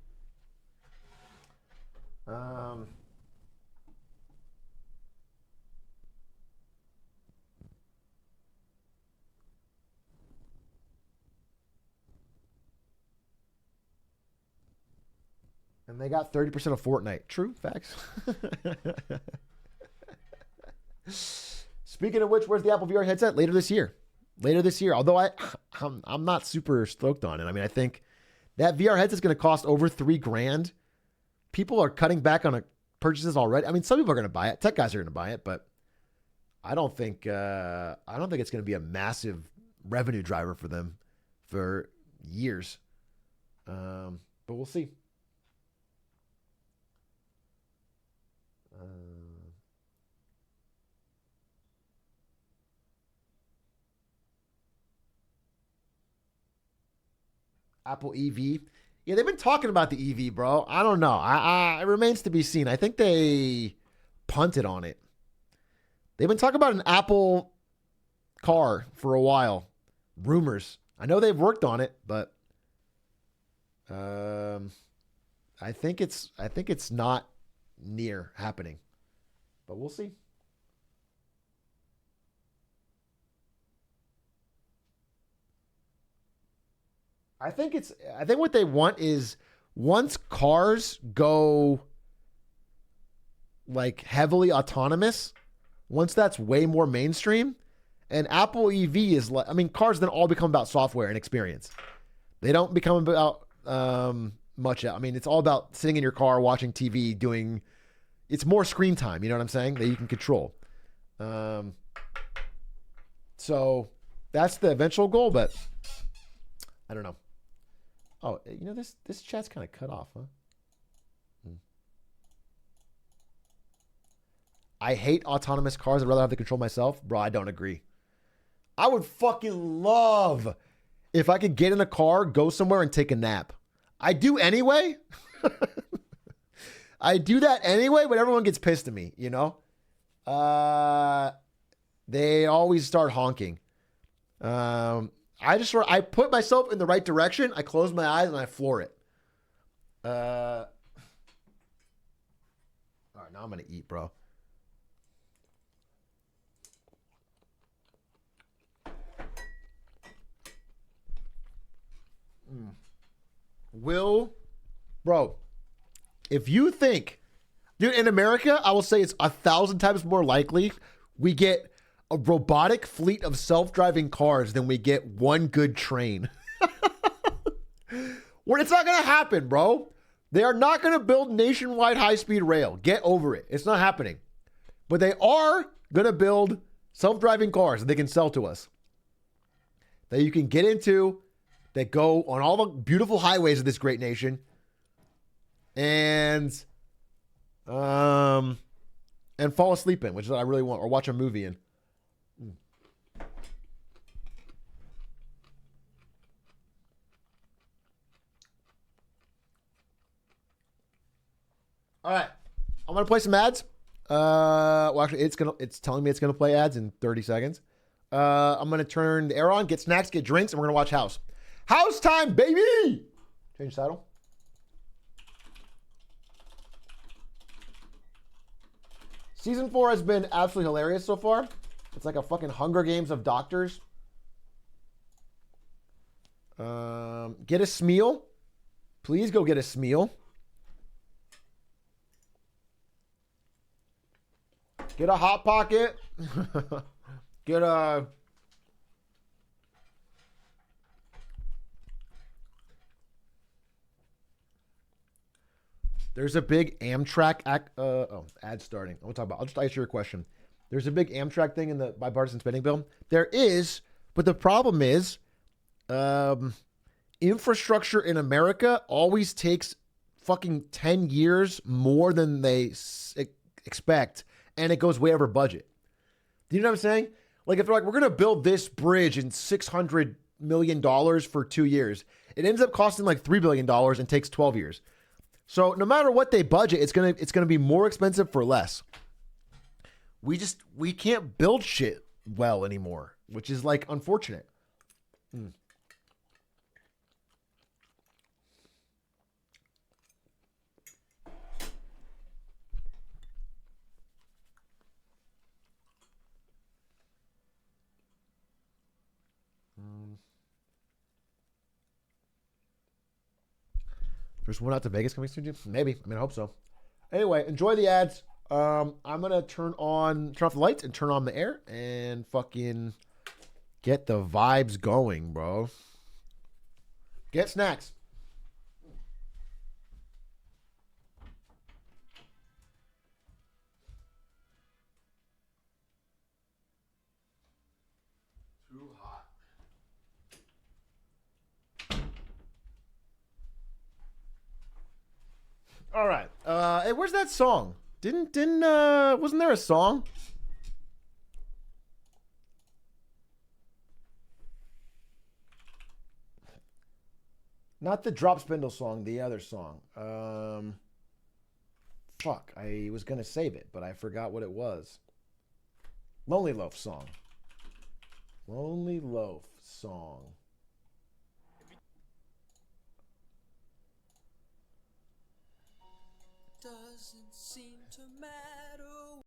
And they got 30% of Fortnite. True, facts. Speaking of which, where's the Apple VR headset? Later this year. Although I'm not super stoked on it. I mean, I think that VR headset's going to cost over $3,000. People are cutting back on purchases already. I mean, some people are going to buy it. Tech guys are going to buy it, but I don't think it's going to be a massive revenue driver for them for years. But we'll see. Apple EV. Yeah, they've been talking about the EV, bro. I don't know. It remains to be seen. I think they punted on it. They've been talking about an Apple car for a while. Rumors. I know they've worked on it, but I think it's not near happening. But we'll see. I think what they want is once cars go heavily autonomous, once that's way more mainstream, and Apple EV is cars then all become about software and experience. They don't become about much. I mean, it's all about sitting in your car, watching TV, it's more screen time, you know what I'm saying, that you can control. So that's the eventual goal, but I don't know. Oh, this chat's kind of cut off, huh? I hate autonomous cars. I'd rather have the control myself. Bro, I don't agree. I would fucking love if I could get in a car, go somewhere, and take a nap. I do anyway. I do that anyway, but everyone gets pissed at me, you know? They always start honking. I put myself in the right direction. I close my eyes and I floor it. All right, now I'm going to eat, bro. Bro, if you think, dude, in America, I will say it's 1,000 times more likely we get a robotic fleet of self-driving cars than we get one good train. Well, it's not going to happen, bro. They are not going to build nationwide high-speed rail. Get over it. It's not happening. But they are going to build self-driving cars that they can sell to us, that you can get into, that go on all the beautiful highways of this great nation, and fall asleep in, which is what I really want, or watch a movie in. All right, I'm gonna play some ads. Well, actually, it's telling me it's gonna play ads in 30 seconds. I'm gonna turn the air on, get snacks, get drinks, and we're gonna watch House. House time, baby! Change saddle. Season 4 has been absolutely hilarious so far. It's like a fucking Hunger Games of doctors. Get a Smeal. Please go get a Smeal. Get a Hot Pocket. Get a... There's a big Amtrak ad starting. I'll talk about. I'll just answer your question. There's a big Amtrak thing in the bipartisan spending bill. There is, but the problem is, infrastructure in America always takes fucking 10 years more than they expect, and it goes way over budget. Do you know what I'm saying? Like if they're like, we're gonna build this bridge in $600 million for 2 years, it ends up costing like $3 billion and takes 12 years. So no matter what they budget, it's gonna be more expensive for less. We can't build shit well anymore, which is like unfortunate. There's one out to Vegas coming soon. Maybe. I mean, I hope so. Anyway, enjoy the ads. I'm gonna turn off the lights and turn on the air and fucking get the vibes going, bro. Get snacks. Too hot. All right. Hey, where's that song? Wasn't there a song? Not the Drop Spindle song, the other song. Fuck, I was gonna save it, but I forgot what it was. Lonely Loaf song. Lonely Loaf song. Doesn't seem to matter.